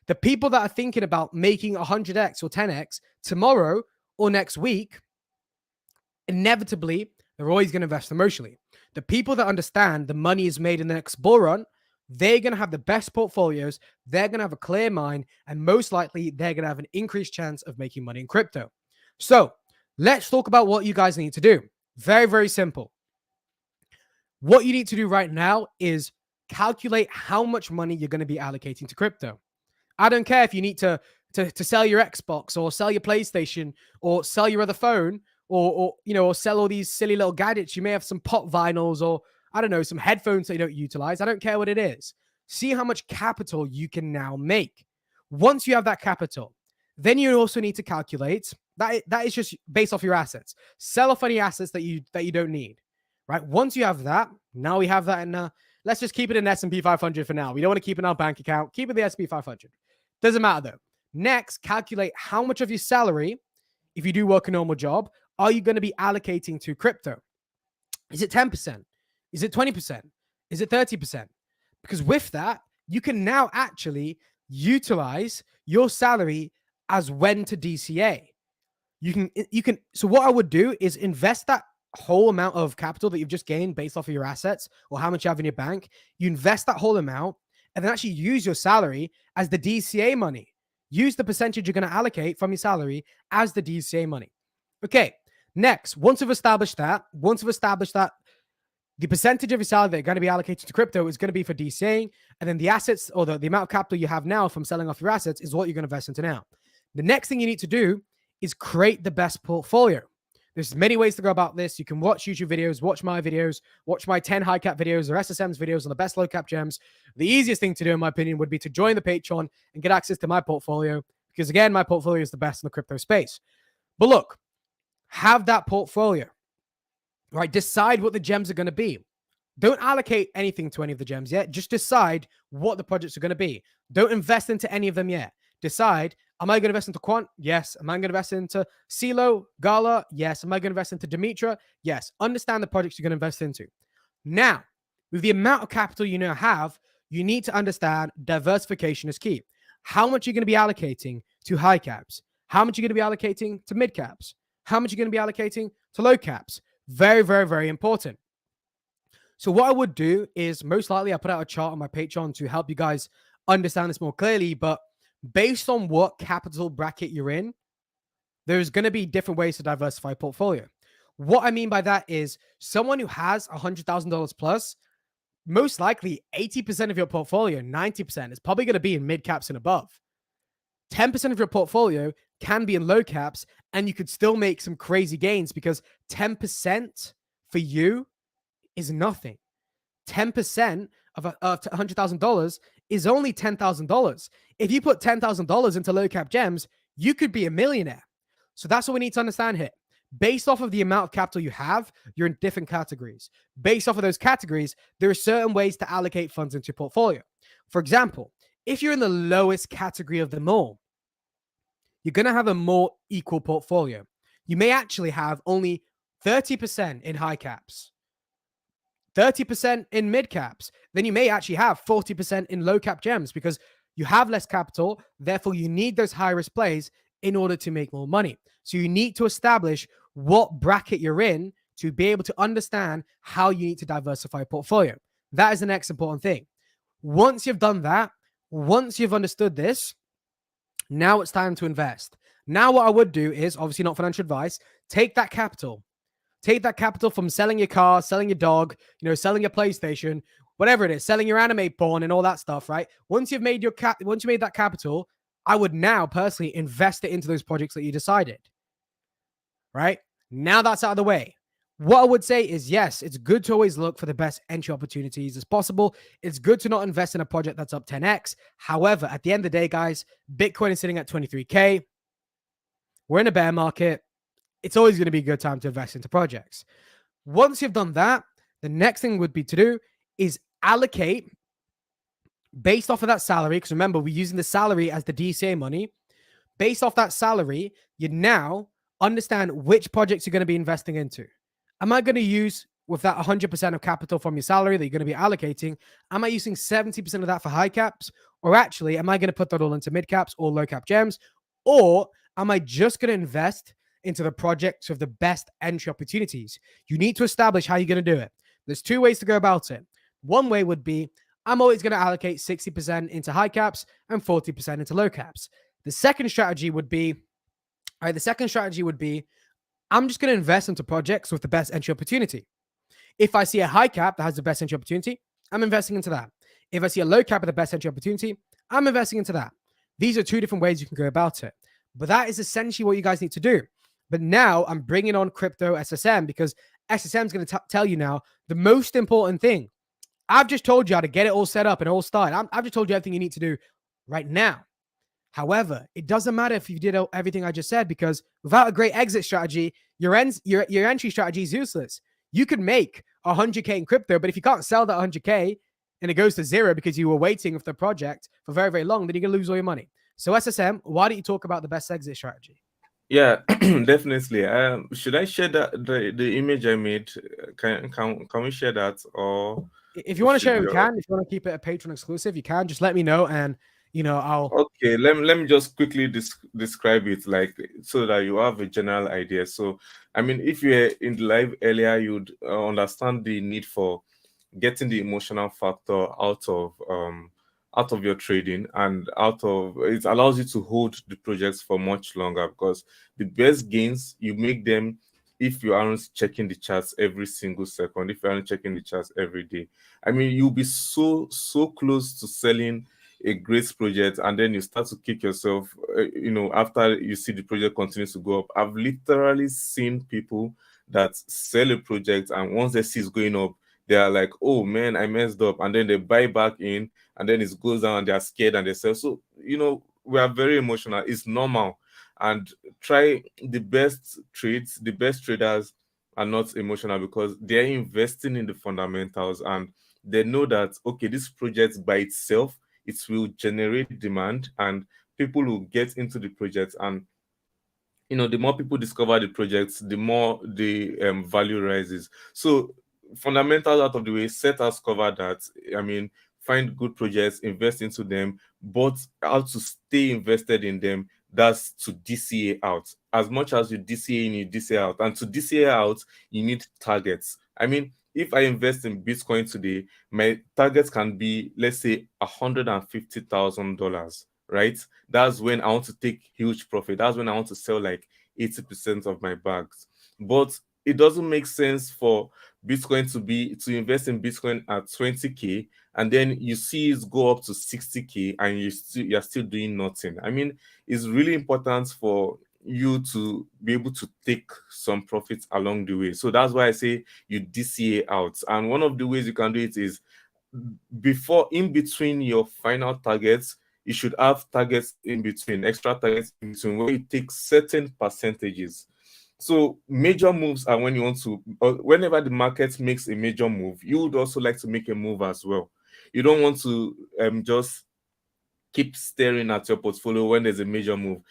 The people that are thinking about making 100x or 10x tomorrow or next week, inevitably, they're always going to invest emotionally. The people that understand the money is made in the next bull run, they're going to have the best portfolios, they're going to have a clear mind, and most likely they're going to have an increased chance of making money in crypto. So let's talk about what you guys need to do. Very, very simple. What you need to do right now is calculate how much money you're going to be allocating to crypto. I don't care if you need to sell your Xbox or sell your PlayStation or sell your other phone or sell all these silly little gadgets. You may have some pop vinyls or, I don't know, some headphones that you don't utilize. I don't care what it is. See how much capital you can now make. Once you have that capital, then you also need to calculate that is just based off your assets. Sell off any assets that you don't need. Right? Once you have that, now we have that in let's just keep it in S&P 500 for now. We don't want to keep it in our bank account. Keep it in the S&P 500. Doesn't matter though. Next, calculate how much of your salary, if you do work a normal job, are you going to be allocating to crypto? Is it 10%? Is it 20%? Is it 30%? Because with that, you can now actually utilize your salary as when to DCA. You can. So what I would do is invest that whole amount of capital that you've just gained based off of your assets or how much you have in your bank. You invest that whole amount and then actually use your salary as the DCA money. Use the percentage you're going to allocate from your salary as the DCA money. Okay, next, once you've established that, the percentage of your salary that are going to be allocated to crypto is going to be for DCAing, and then the assets or the amount of capital you have now from selling off your assets is what you're going to invest into now. The next thing you need to do is create the best portfolio. There's many ways to go about this. You can watch YouTube videos, watch my videos, watch my 10 high cap videos or SSM's videos on the best low cap gems. The easiest thing to do, in my opinion, would be to join the Patreon and get access to my portfolio because, again, my portfolio is the best in the crypto space. But look, have that portfolio, right? Decide what the gems are going to be. Don't allocate anything to any of the gems yet. Just decide what the projects are going to be. Don't invest into any of them yet. Decide, am I going to invest into Quant? Yes. Am I going to invest into CeeLo, Gala? Yes. Am I going to invest into Demetra? Yes. Understand the projects you're going to invest into. Now, with the amount of capital you now have, you need to understand diversification is key. How much are you going to be allocating to high caps? How much are you going to be allocating to mid caps? How much are you going to be allocating to low caps? Very, very, very important. So what I would do is most likely I put out a chart on my Patreon to help you guys understand this more clearly, but based on what capital bracket you're in, there's going to be different ways to diversify a portfolio. What I mean by that is someone who has $100,000 plus, most likely 80% of your portfolio, 90% is probably going to be in mid caps and above. 10% of your portfolio can be in low caps and you could still make some crazy gains because 10% for you is nothing. 10% of $100,000 is only $10,000. If you put $10,000 into low cap gems, you could be a millionaire. So that's what we need to understand here. Based off of the amount of capital you have, you're in different categories. Based off of those categories, there are certain ways to allocate funds into your portfolio. For example, if you're in the lowest category of them all, you're going to have a more equal portfolio. You may actually have only 30% in high caps, 30% in mid caps. Then you may actually have 40% in low cap gems because you have less capital. Therefore, you need those high risk plays in order to make more money. So you need to establish what bracket you're in to be able to understand how you need to diversify a portfolio. That is the next important thing. Once you've done that, once you've understood this, now it's time to invest. Now what I would do is, obviously not financial advice, take that capital, Take that capital from selling your car, selling your dog, selling your PlayStation, whatever it is, selling your anime porn and all that stuff, right? Once you've made that capital, I would now personally invest it into those projects that you decided, right? Now that's out of the way. What I would say is, yes, it's good to always look for the best entry opportunities as possible. It's good to not invest in a project that's up 10x. However, at the end of the day, guys, Bitcoin is sitting at 23K. We're in a bear market. It's always going to be a good time to invest into projects. Once you've done that, the next thing would be to do is allocate based off of that salary. Because remember, we're using the salary as the DCA money. Based off that salary, you now understand which projects you're going to be investing into. Am I going to use, with that 100% of capital from your salary that you're going to be allocating, am I using 70% of that for high caps? Or actually, am I going to put that all into mid caps or low cap gems? Or am I just going to invest into the projects with the best entry opportunities? You need to establish how you're going to do it. There's two ways to go about it. One way would be, I'm always going to allocate 60% into high caps and 40% into low caps. The second strategy would be, I'm just going to invest into projects with the best entry opportunity. If I see a high cap that has the best entry opportunity, I'm investing into that. If I see a low cap with the best entry opportunity, I'm investing into that. These are two different ways you can go about it. But that is essentially what you guys need to do. But now I'm bringing on crypto SSM because SSM is going to tell you now the most important thing. I've just told you how to get it all set up and all started. I've just told you everything you need to do right now. However, it doesn't matter if you did everything I just said, because without a great exit strategy, your entry strategy is useless. You could make 100K in crypto, but if you can't sell that 100K and it goes to zero because you were waiting with the project for very, very long, then you're going to lose all your money. So SSM, why don't you talk about the best exit strategy? Yeah, definitely. Should I share the image I made? Can we share that, or if you want to share it, we can. If you want to keep it a Patreon exclusive, you can. Just let me know, and I'll. Okay, let me just quickly describe it, like, so that you have a general idea. So, I mean, if you were in the live earlier, you'd understand the need for getting the emotional factor out of your trading, and it allows you to hold the projects for much longer, because the best gains you make them if you aren't checking the charts every single second, if you aren't checking the charts every day. I mean, you'll be so close to selling a great project, and then you start to kick yourself, after you see the project continues to go up. I've literally seen people that sell a project, and once they see it's going up, they are like, oh man, I messed up, and then they buy back in, and then it goes down and they are scared and they sell. So we are very emotional. It's normal. And try the best trades. The best traders are not emotional because they're investing in the fundamentals, and they know that, okay, this project by itself, it will generate demand and people will get into the project. And the more people discover the projects, the more the value rises. So fundamentals out of the way, set us cover that. I mean, find good projects, invest into them, but how to stay invested in them, that's to DCA out. As much as you DCA in, you DCA out. And to DCA out, you need targets. I mean, if I invest in Bitcoin today, my targets can be, let's say, $150,000, right? That's when I want to take huge profit. That's when I want to sell like 80% of my bags. But it doesn't make sense for Bitcoin to invest in Bitcoin at 20K, and then you see it go up to 60K and you're still doing nothing. I mean, it's really important for you to be able to take some profits along the way. So that's why I say you DCA out. And one of the ways you can do it is in between your final targets, you should have targets in between, extra targets in between, where you take certain percentages. So major moves are when you want to, whenever the market makes a major move, you would also like to make a move as well. You don't want to just keep staring at your portfolio when there's a major move.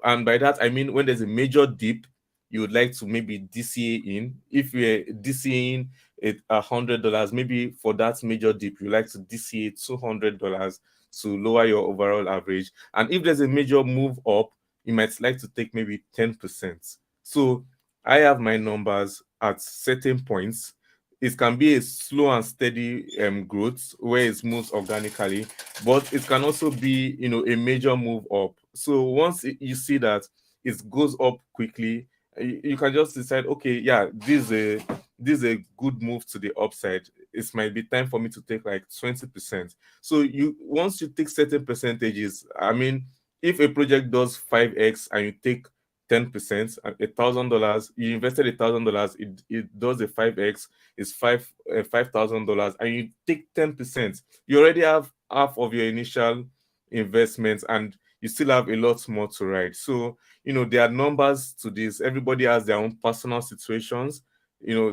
And by that, I mean, when there's a major dip, you would like to maybe DCA in. If you're DCAing $100, maybe for that major dip, you like to DCA $200 to lower your overall average. And if there's a major move up, you might like to take maybe 10%. So I have my numbers at certain points. It can be a slow and steady growth where it moves organically, but it can also be, a major move up. So once you see that it goes up quickly, You can just decide, okay, yeah, this is a good move to the upside. It might be time for me to take like 20%. So once you take certain percentages, I mean, if a project does 5x and you take 10%, $1,000, you invested $1,000, it does a 5x, is $5,000, and you take 10%, you already have half of your initial investment, and you still have a lot more to ride. So, there are numbers to this. Everybody has their own personal situations.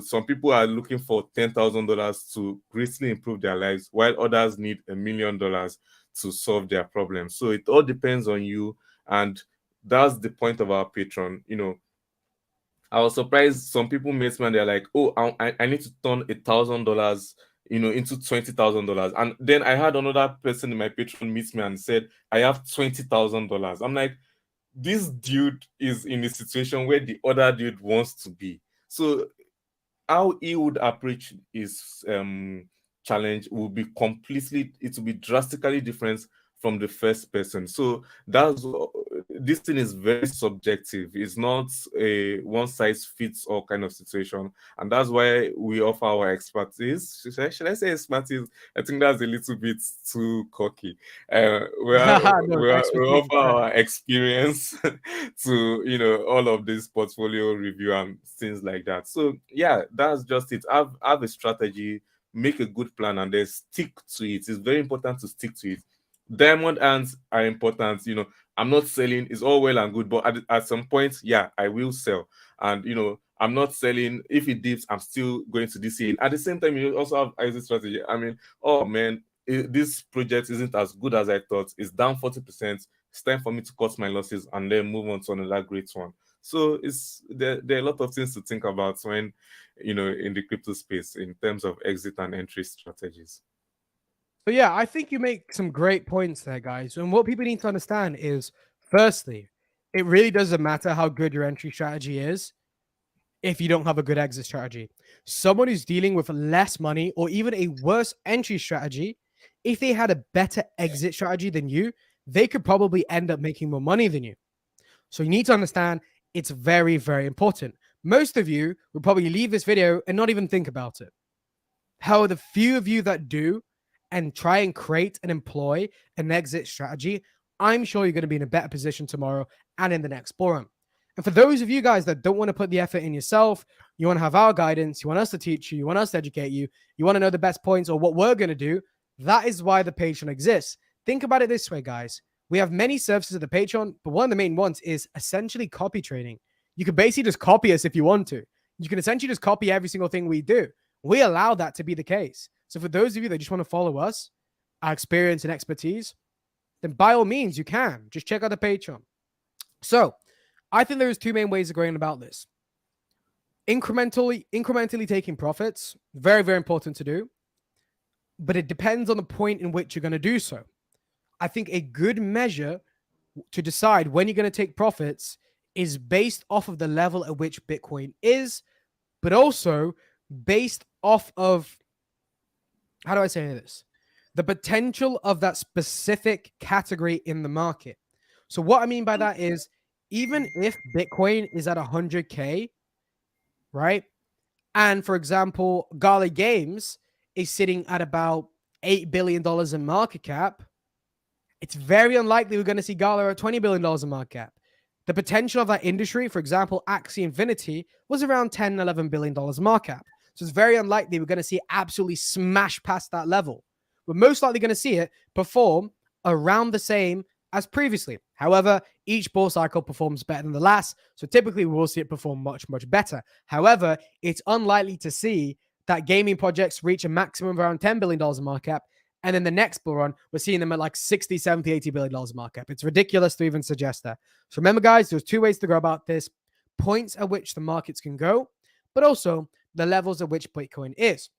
Some people are looking for $10,000 to greatly improve their lives, while others need $1,000,000 to solve their problems. So it all depends on you, and that's the point of our Patreon. I was surprised some people met me and they're like, "Oh, I need to turn $1,000, into $20,000." And then I had another person in my Patreon meet me and said, "I have $20,000." I'm like, this dude is in a situation where the other dude wants to be. So how he would approach his challenge will be drastically different from the first person. So this thing is very subjective. It's not a one size fits all kind of situation, and that's why we offer our expertise. Should I say expertise? I think that's a little bit too cocky. We No, we expertise is offer fair. our experience to all of this portfolio review and things like that. So yeah, that's just it. Have a strategy, make a good plan, and then stick to it. It's very important to stick to it. Diamond hands are important. I'm not selling. It's all well and good, but at some point, yeah, I will sell. And I'm not selling. If it dips, I'm still going to DC. At the same time, you also have exit strategy. I mean, oh man, this project isn't as good as I thought. It's down 40%. It's time for me to cut my losses and then move on to another great one. So there are a lot of things to think about when in the crypto space in terms of exit and entry strategies. So yeah, I think you make some great points there, guys. And what people need to understand is, firstly, it really doesn't matter how good your entry strategy is if you don't have a good exit strategy. Someone who's dealing with less money or even a worse entry strategy, if they had a better exit strategy than you, they could probably end up making more money than you. So you need to understand it's very, very important. Most of you will probably leave this video and not even think about it. However, the few of you that do and try and create and employ an exit strategy, I'm sure you're going to be in a better position tomorrow and in the next bull run. And for those of you guys that don't want to put the effort in yourself, you want to have our guidance, you want us to teach you, you want us to educate you, you want to know the best points or what we're going to do, that is why the Patreon exists. Think about it this way, guys. We have many services at the Patreon, but one of the main ones is essentially copy trading. You can basically just copy us if you want to. You can essentially just copy every single thing we do. We allow that to be the case. So for those of you that just want to follow us, our experience and expertise, then by all means, you can. Just check out the Patreon. So I think there's two main ways of going about this. Incrementally taking profits, very, very important to do. But it depends on the point in which you're going to do so. I think a good measure to decide when you're going to take profits is based off of the level at which Bitcoin is, but also based off of, how do I say this? The potential of that specific category in the market. So what I mean by that is, even if Bitcoin is at 100K, right? And for example, Gala Games is sitting at about $8 billion in market cap, it's very unlikely we're going to see Gala at $20 billion in market cap. The potential of that industry, for example, Axie Infinity, was around $10, $11 billion market cap. So it's very unlikely we're going to see it absolutely smash past that level. We're most likely going to see it perform around the same as previously. However, each bull cycle performs better than the last. So typically we will see it perform much, much better. However, it's unlikely to see that gaming projects reach a maximum of around $10 billion in market cap. And then the next bull run, we're seeing them at like 60, 70, $80 billion market cap. It's ridiculous to even suggest that. So remember, guys, there's two ways to go about this. Points at which the markets can go, but also the levels at which Bitcoin is.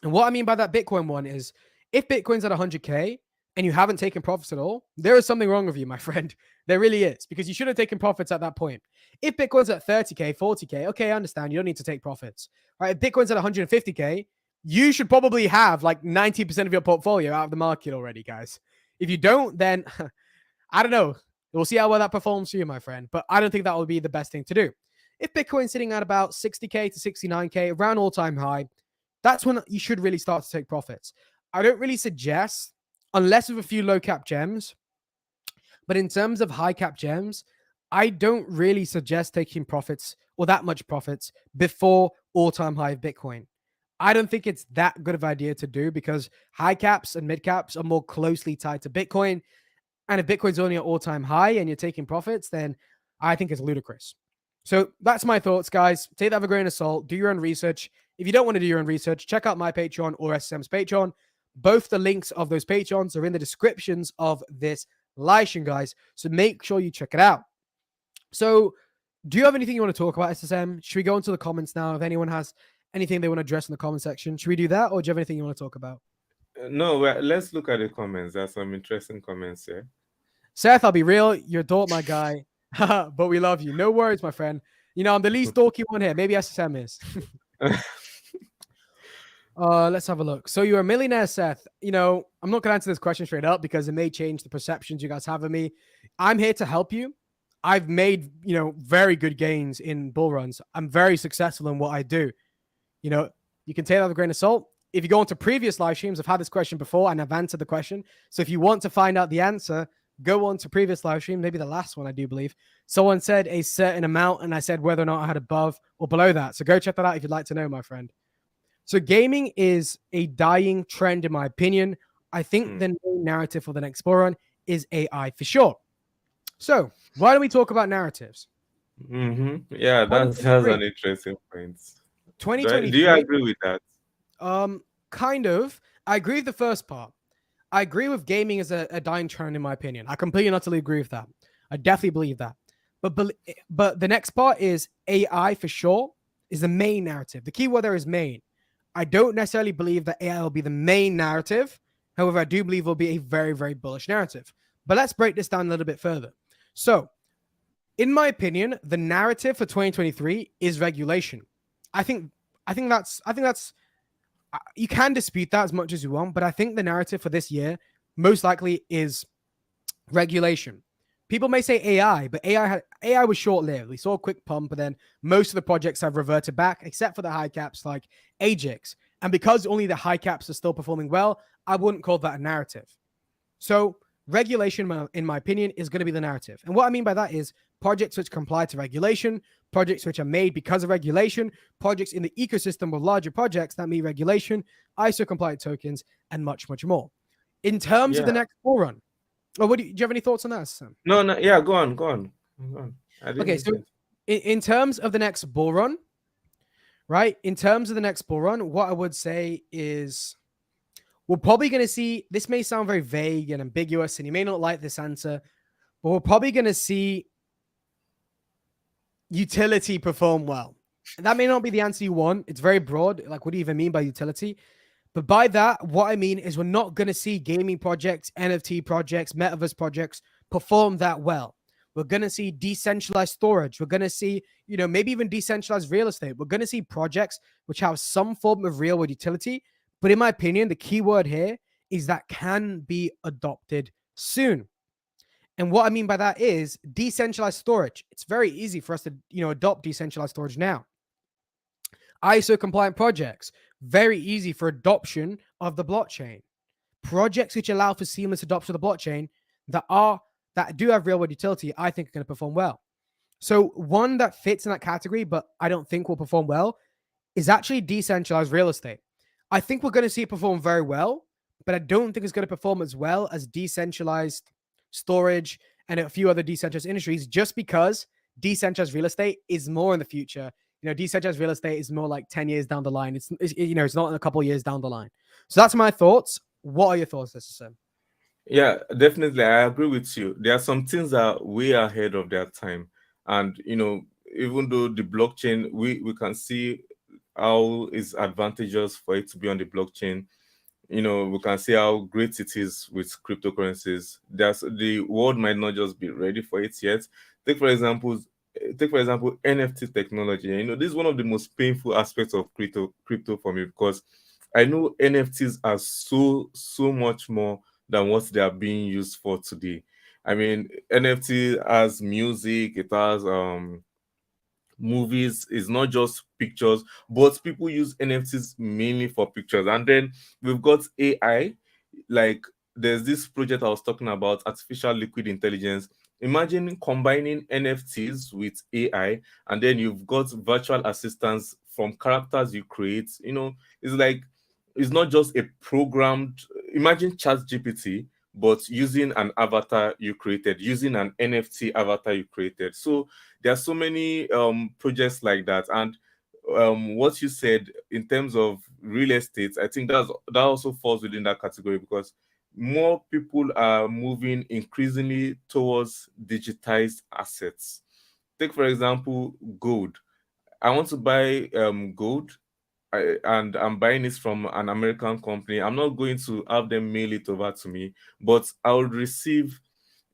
And what I mean by that Bitcoin one is, if Bitcoin's at 100K and you haven't taken profits at all, there is something wrong with you, my friend. There really is, because you should have taken profits at that point. If Bitcoin's at 30K, 40K, okay, I understand. You don't need to take profits. All right, if Bitcoin's at 150K, you should probably have like 90% of your portfolio out of the market already, guys. If you don't, then I don't know. We'll see how well that performs for you, my friend. But I don't think that would be the best thing to do. If Bitcoin's sitting at about 60K to 69K, around all-time high, that's when you should really start to take profits. I don't really suggest, unless with a few low cap gems, but in terms of high cap gems, I don't really suggest taking profits or that much profits before all-time high of Bitcoin. I don't think it's that good of an idea to do because high caps and mid caps are more closely tied to Bitcoin. And if Bitcoin's only at all-time high and you're taking profits, then I think it's ludicrous. So that's my thoughts, guys. Take that with a grain of salt. Do your own research. If you don't want to do your own research, check out my Patreon or SSM's Patreon. Both the links of those Patreons are in the descriptions of this live stream, guys. So make sure you check it out. So do you have anything you want to talk about, SSM? Should we go into the comments now? If anyone has anything they want to address in the comment section, should we do that? Or do you have anything you want to talk about? No, let's look at the comments. There's some interesting comments here. Seth, I'll be real. You're a dork, my guy. But we love you. No worries, my friend. You know, I'm the least dorky one here. Maybe SSM is. Let's have a look. So you're a millionaire, Seth. You know, I'm not going to answer this question straight up because it may change the perceptions you guys have of me. I'm here to help you. I've made, very good gains in bull runs. I'm very successful in what I do. You know, you can take that with a grain of salt. If you go into previous live streams, I've had this question before and I've answered the question. So if you want to find out the answer, go on to previous live stream, maybe the last one, I do believe. Someone said a certain amount, and I said whether or not I had above or below that. So go check that out if you'd like to know, my friend. So gaming is a dying trend, in my opinion. I think the main narrative for the next bull run is AI for sure. So why don't we talk about narratives? Yeah, that's an interesting point. 2023. Do you agree with that? Kind of. I agree with the first part. I agree with gaming as a dying trend, in my opinion. I completely and utterly agree with that. I definitely believe that. But the next part is AI for sure is the main narrative. The key word there is main. I don't necessarily believe that AI will be the main narrative. However, I do believe it will be a very, very bullish narrative. But let's break this down a little bit further. So, in my opinion, the narrative for 2023 is regulation. I think that's you can dispute that as much as you want, but I think the narrative for this year most likely is regulation. People may say AI, but AI was short-lived. We saw a quick pump, but then most of the projects have reverted back, except for the high caps like Ajax. And because only the high caps are still performing well, I wouldn't call that a narrative. So regulation, in my opinion, is going to be the narrative. And what I mean by that is projects which comply to regulation, projects which are made because of regulation, projects in the ecosystem of larger projects that meet regulation, ISO compliant tokens, and much, much more. In terms of the next bull run, do you have any thoughts on that, Sam? No, yeah, go on. Okay, so in terms of the next bull run, right? In terms of the next bull run, what I would say is we're probably going to see, this may sound very vague and ambiguous, and you may not like this answer, but we're probably going to see utility perform well. That may not be the answer you want. It's very broad. Like, what do you even mean by utility? But by that, what I mean is we're not going to see gaming projects, NFT projects, metaverse projects perform that well. We're going to see decentralized storage. We're going to see, maybe even decentralized real estate. We're going to see projects which have some form of real world utility. But in my opinion, the key word here is that can be adopted soon. And what I mean by that is decentralized storage. It's very easy for us to, adopt decentralized storage now. ISO compliant projects, very easy for adoption of the blockchain. Projects which allow for seamless adoption of the blockchain that do have real world utility, I think are going to perform well. So one that fits in that category, but I don't think will perform well, is actually decentralized real estate. I think we're going to see it perform very well, but I don't think it's going to perform as well as decentralized storage and a few other decentralized industries, just because decentralized real estate is more in the future. Decentralized real estate is more like 10 years down the line. It's not in a couple of years down the line. So that's my thoughts. What are your thoughts, SSM? Yeah, definitely. I agree with you. There are some things that are way ahead of their time. And, even though the blockchain, we can see how it's advantageous for it to be on the blockchain. We can see how great it is with cryptocurrencies. The world might not just be ready for it yet. Take for example NFT technology. This is one of the most painful aspects of crypto for me, because I know NFTs are so much more than what they are being used for today. I mean, NFT has music, it has movies, it's not just pictures, but people use NFTs mainly for pictures. And then we've got AI, like there's this project I was talking about, artificial liquid intelligence. Imagine combining NFTs with AI, and then you've got virtual assistants from characters you create. It's like it's not just a programmed. Imagine ChatGPT, but using an avatar you created, using an NFT avatar you created. So there are so many projects like that. And what you said in terms of real estate, I think that also falls within that category, because more people are moving increasingly towards digitized assets. Take for example gold. I want to buy gold, and I'm buying it from an American company. I'm not going to have them mail it over to me, but I'll receive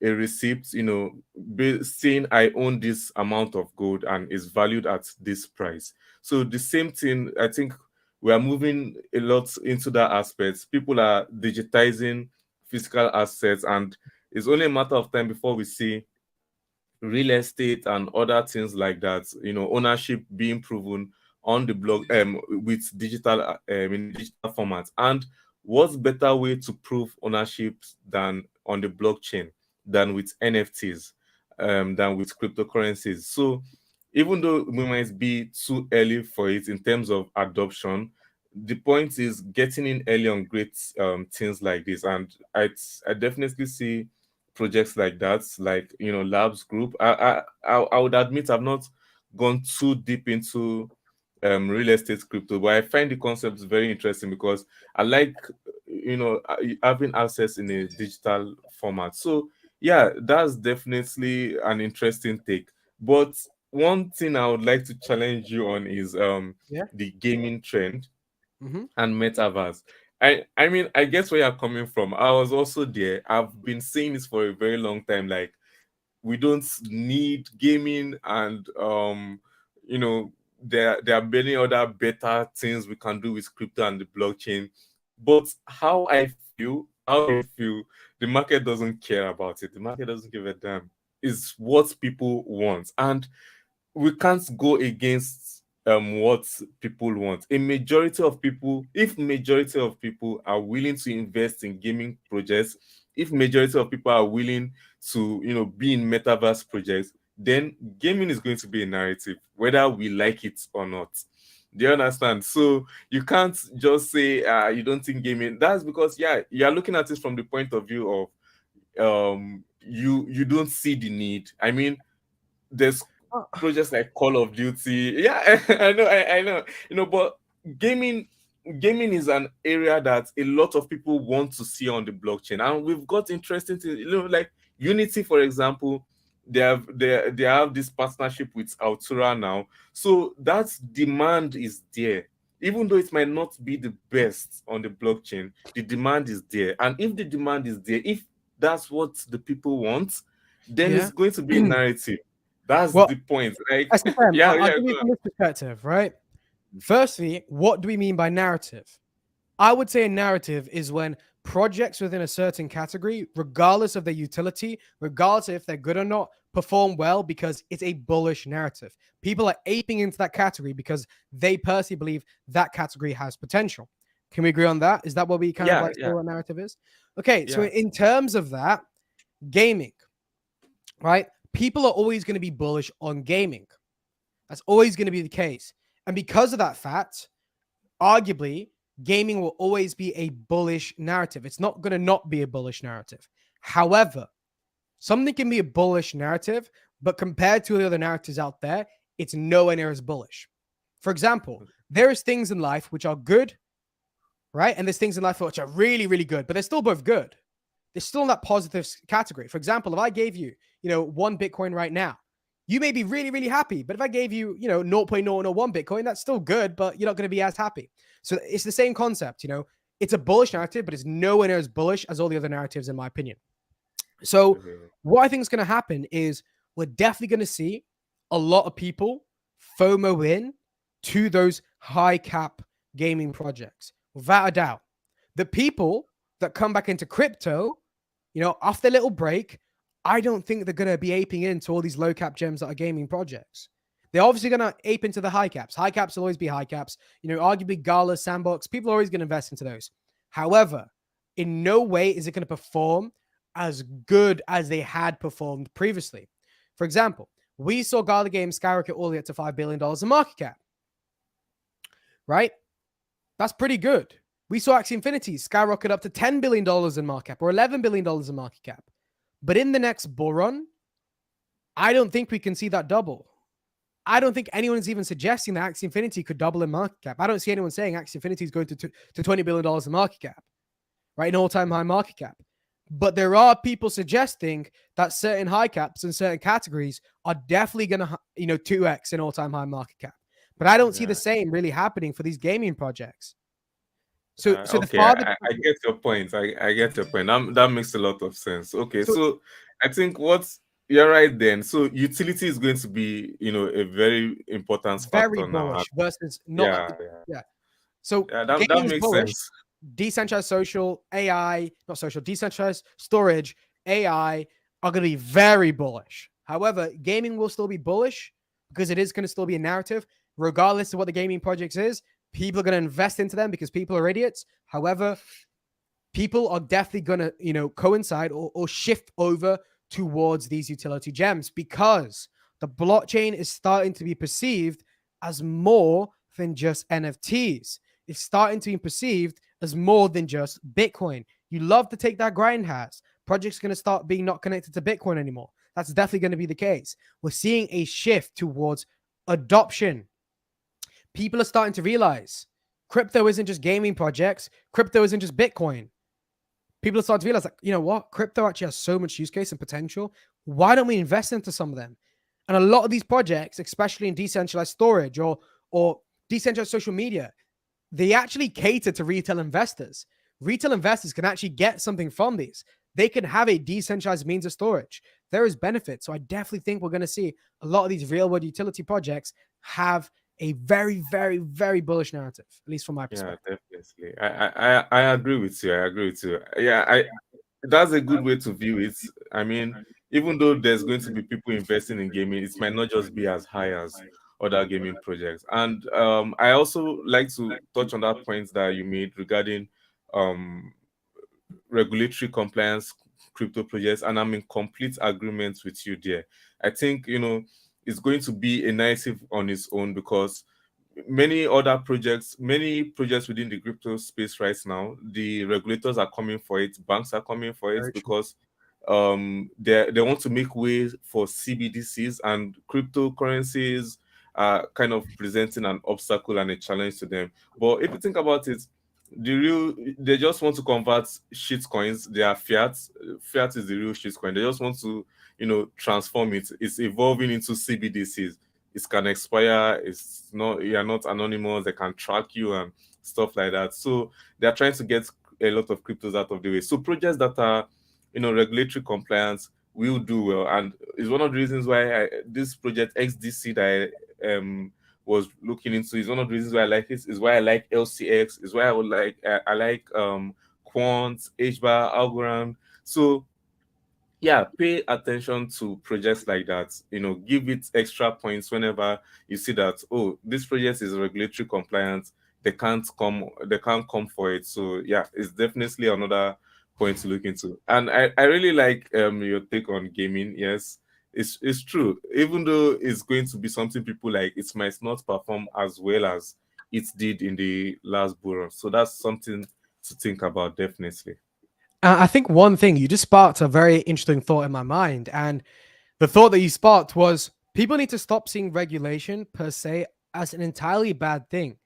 a receipt, saying I own this amount of gold and is valued at this price. So the same thing, I think we are moving a lot into that aspect. People are digitizing physical assets, and it's only a matter of time before we see real estate and other things like that, ownership being proven on the blog, with digital, in digital format. And what's better way to prove ownership than on the blockchain, than with NFTs, than with cryptocurrencies? So even though we might be too early for it in terms of adoption, the point is getting in early on great things like this. And I definitely see projects like that, like Labs Group. I would admit I've not gone too deep into real estate crypto, but I find the concept very interesting because I like having access in a digital format. So yeah, that's definitely an interesting take. But one thing I would like to challenge you on is Yeah. the gaming trend Hmm. and metaverse. I mean, I guess where you're coming from. I was also there. I've been saying this for a very long time. Like, we don't need gaming, and you know, there are many other better things we can do with crypto and the blockchain. But how I feel, the market doesn't care about it. The market doesn't give a damn. Is what people want. And we can't go against what people want. A majority of people, if majority of people are willing to invest in gaming projects, if majority of people are willing to be in metaverse projects, then gaming is going to be a narrative, whether we like it or not. Do you understand? So you can't just say you don't think gaming. That's because you're looking at it from the point of view of you don't see the need. I mean, there's projects like Call of Duty. Yeah, I know. But gaming, gaming is an area that a lot of people want to see on the blockchain, and we've got interesting things. Like Unity, for example. They have this partnership with Altura now, so that demand is there. Even though it might not be the best on the blockchain, the demand is there, and if the demand is there, if that's what the people want, then Yeah. it's going to be a narrative. That's Well, the point. Like, SFM, yeah, I'll yeah, give you go on. from this perspective, right? Firstly, what do we mean by narrative? I would say a narrative is when projects within a certain category, regardless of their utility, regardless of if they're good or not, perform well because it's a bullish narrative. People are aping into that category because they personally believe that category has potential. Can we agree on that? Is that what we kind of Yeah, like say yeah, what narrative is? Okay, so yeah. in terms of that, gaming, right? People are always going to be bullish on gaming. That's always going to be the case. And because of that fact, arguably, gaming will always be a bullish narrative. It's not going to not be a bullish narrative. However, something can be a bullish narrative, but compared to the other narratives out there, it's nowhere near as bullish. For example, there is things in life which are good, right? And there's things in life which are really, really good, but they're still both good. They're still in that positive category. For example, if I gave you, one Bitcoin right now, you may be really, really happy. But if I gave you, 0.001 Bitcoin, that's still good, but you're not going to be as happy. So it's the same concept. It's a bullish narrative, but it's nowhere near as bullish as all the other narratives, in my opinion. So Okay. what I think is going to happen is we're definitely going to see a lot of people FOMO in to those high cap gaming projects, without a doubt. The people that come back into crypto, after a little break, I don't think they're going to be aping into all these low cap gems that are gaming projects. They're obviously going to ape into the high caps. High caps will always be high caps. Arguably Gala, Sandbox, people are always going to invest into those. However, in no way is it going to perform as good as they had performed previously. For example, we saw Gala Games skyrocket all the way up to $5 billion in market cap. Right? That's pretty good. We saw Axie Infinity skyrocket up to $10 billion in market cap or $11 billion in market cap. But in the next bull run, I don't think we can see that double. I don't think anyone's even suggesting that Axie Infinity could double in market cap. I don't see anyone saying Axie Infinity is going to $20 billion in market cap, right? An all-time high market cap. But there are people suggesting that certain high caps in certain categories are definitely going to, 2x in all-time high market cap. But I don't see the same really happening for these gaming projects. So okay, the father, I get your point. I get your point. That makes a lot of sense. Okay, so I think you're right then. So utility is going to be, a very important factor very now. bullish versus not. Yeah. So that makes bullish. sense. Decentralized social, AI, not social, decentralized storage, AI are going to be very bullish. However, gaming will still be bullish because it is going to still be a narrative, regardless of what the gaming projects is. People are going to invest into them because people are idiots. However, people are definitely going to, coincide or shift over towards these utility gems because the blockchain is starting to be perceived as more than just NFTs. It's starting to be perceived as more than just Bitcoin. You love to take that grind has. Projects going to start being not connected to Bitcoin anymore. That's definitely going to be the case. We're seeing a shift towards adoption. People are starting to realize crypto isn't just gaming projects. Crypto isn't just Bitcoin. People are starting to realize, like, you know what? Crypto actually has so much use case and potential. Why don't we invest into some of them? And a lot of these projects, especially in decentralized storage or decentralized social media, they actually cater to retail investors. Retail investors can actually get something from these. They can have a decentralized means of storage. There is benefit. So I definitely think we're going to see a lot of these real world utility projects have a very, very, very bullish narrative, at least from my perspective. Yeah, definitely. I agree with you. I agree with you. Yeah, that's a good way to view it. I mean, even though there's going to be people investing in gaming, it might not just be as high as other gaming projects. And I also like to touch on that point that you made regarding um, regulatory compliance crypto projects, and I'm in complete agreement with you there. I think it's going to be a narrative on its own because many projects within the crypto space right now, the regulators are coming for it, banks are coming for it because they want to make way for CBDCs, and cryptocurrencies are kind of presenting an obstacle and a challenge to them. But if you think about it, they just want to convert shit coins. They are fiat. Fiat is the real shit coin. They just want to transform it. It's evolving into CBDCs. It can expire. It's not, you're not anonymous. They can track you and stuff like that. So they're trying to get a lot of cryptos out of the way. So projects that are regulatory compliance will do well, and it's one of the reasons why this project XDC that I was looking into is one of the reasons why I like it. Is why I like LCX. Is why I like Quant, HBAR, Algorand. So yeah, pay attention to projects like that. Give it extra points whenever you see that, oh, this project is regulatory compliant. They can't come for it. So yeah, it's definitely another point to look into. And I really like your take on gaming. Yes, it's true. Even though it's going to be something people like, it might not perform as well as it did in the last bull run. So that's something to think about, definitely. I think one thing you just sparked a very interesting thought in my mind. And the thought that you sparked was people need to stop seeing regulation per se as an entirely bad thing.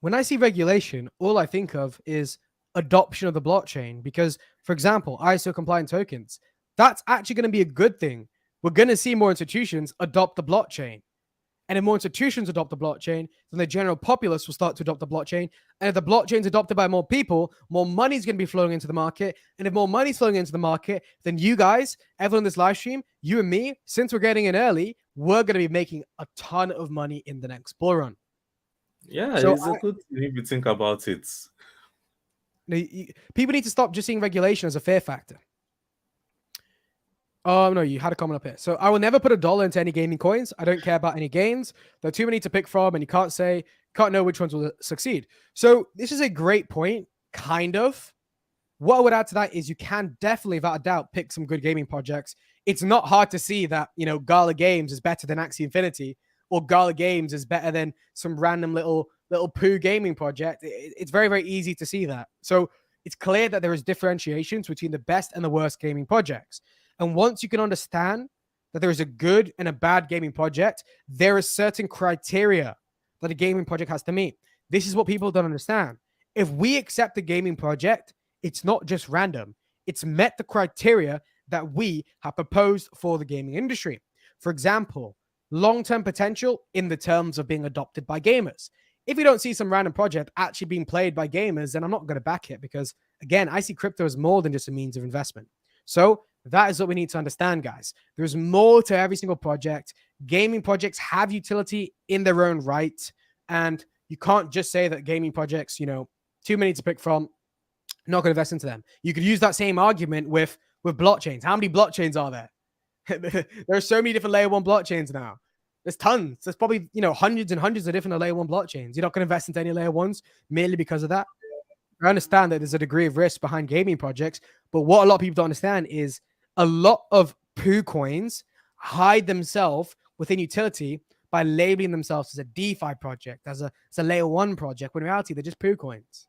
When I see regulation, all I think of is adoption of the blockchain. Because, for example, ISO compliant tokens, that's actually going to be a good thing. We're going to see more institutions adopt the blockchain. And if more institutions adopt the blockchain, then the general populace will start to adopt the blockchain. And if the blockchain is adopted by more people, more money is going to be flowing into the market. And if more money is flowing into the market, then you guys, everyone in this live stream, you and me, since we're getting in early, we're going to be making a ton of money in the next bull run. Yeah, it's a good thing if you think about it. People need to stop just seeing regulation as a fear factor. Oh, no, you had a comment up here. So I will never put $1 into any gaming coins. I don't care about any games. There are too many to pick from, and you can't know which ones will succeed. So this is a great point, kind of. What I would add to that is you can definitely, without a doubt, pick some good gaming projects. It's not hard to see that, Gala Games is better than Axie Infinity, or Gala Games is better than some random little poo gaming project. It's very, very easy to see that. So it's clear that there is differentiations between the best and the worst gaming projects. And once you can understand that there is a good and a bad gaming project, there is certain criteria that a gaming project has to meet. This is what people don't understand. If we accept a gaming project, it's not just random. It's met the criteria that we have proposed for the gaming industry. For example, long-term potential in the terms of being adopted by gamers. If you don't see some random project actually being played by gamers, then I'm not going to back it because, again, I see crypto as more than just a means of investment. So that is what we need to understand, guys. There's more to every single project. Gaming projects have utility in their own right. And you can't just say that gaming projects, too many to pick from, not going to invest into them. You could use that same argument with blockchains. How many blockchains are there? There are so many different layer 1 blockchains now. There's tons. There's probably, hundreds and hundreds of different layer 1 blockchains. You're not going to invest into any layer 1s merely because of that. I understand that there's a degree of risk behind gaming projects, but what a lot of people don't understand is a lot of poo coins hide themselves within utility by labeling themselves as a DeFi project, as a layer 1 project, when in reality, they're just poo coins.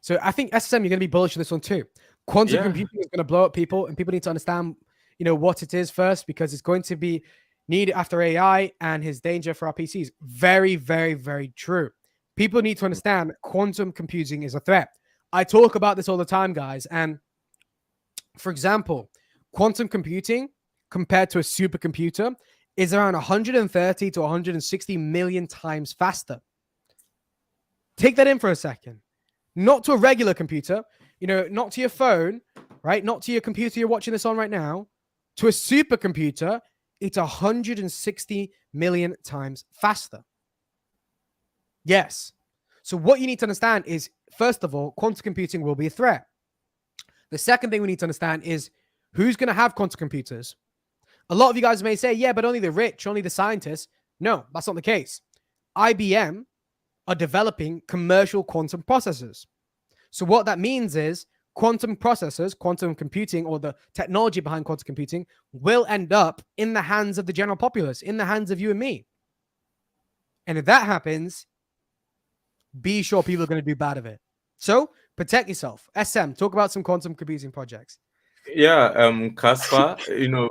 So I think SSM, you're going to be bullish on this one too. Quantum computing is going to blow up people, and people need to understand, what it is first, because it's going to be needed after AI and his danger for our PCs. Very, very, very true. People need to understand quantum computing is a threat. I talk about this all the time, guys. And for example, quantum computing compared to a supercomputer is around 130 to 160 million times faster. Take that in for a second. Not to a regular computer, not to your phone, right? Not to your computer you're watching this on right now. To a supercomputer, it's 160 million times faster. Yes. So what you need to understand is, first of all, quantum computing will be a threat. The second thing we need to understand is who's going to have quantum computers. A lot of you guys may say, yeah, but only the rich, only the scientists. No, that's not the case. IBM are developing commercial quantum processors. So what that means is quantum processors, quantum computing, or the technology behind quantum computing will end up in the hands of the general populace, in the hands of you and me. And if that happens, be sure people are going to do bad of it. So protect yourself. SM, talk about some quantum computing projects. Yeah, Caspar,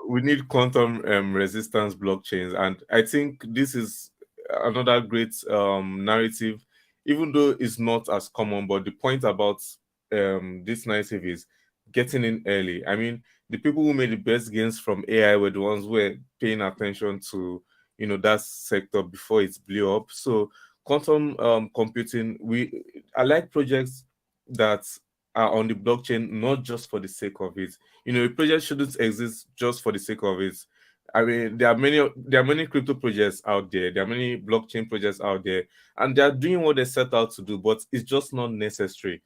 we need quantum resistance blockchains. And I think this is another great narrative, even though it's not as common. But the point about this narrative is getting in early. I mean, the people who made the best gains from AI were the ones who were paying attention to, that sector before it blew up. So quantum computing, I like projects that are on the blockchain, not just for the sake of it. A project shouldn't exist just for the sake of it. I mean, there are many crypto projects out there. There are many blockchain projects out there, and they are doing what they set out to do, but it's just not necessary.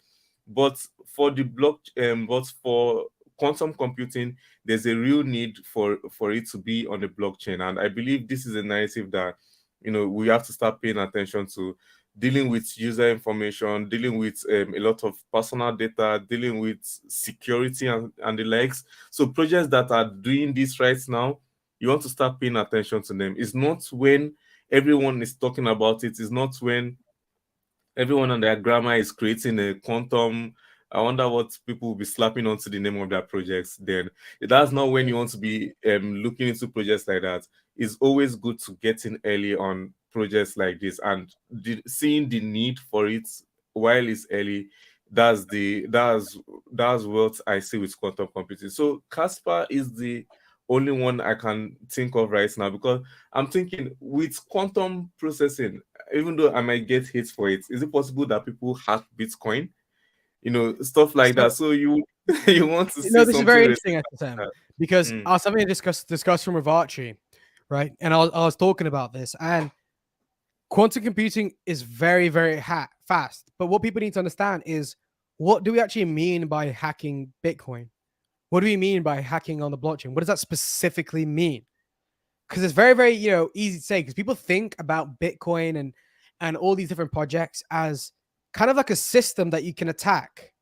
But for the but for quantum computing, there's a real need for it to be on the blockchain, and I believe this is a narrative that we have to start paying attention to, dealing with user information, dealing with a lot of personal data, dealing with security and the likes. So projects that are doing this right now, you want to start paying attention to them. It's not when everyone is talking about it. It's not when everyone on their grammar is creating a quantum. I wonder what people will be slapping onto the name of their projects then. That's not when you want to be looking into projects like that. It's always good to get in early on projects like this, and seeing the need for it while it's early. That's what I see with quantum computing. So Casper is the only one I can think of right now, because I'm thinking with quantum processing, even though I might get hits for it, is it possible that people hack Bitcoin? Stuff like that. So you want to see this is very something interesting, SSM, because I was having a discussion with Archie, right? And I was talking about this, and quantum computing is very, very fast. But what people need to understand is, what do we actually mean by hacking Bitcoin? What do we mean by hacking on the blockchain? What does that specifically mean? Because it's very, very, easy to say, because people think about Bitcoin and all these different projects as kind of like a system that you can attack.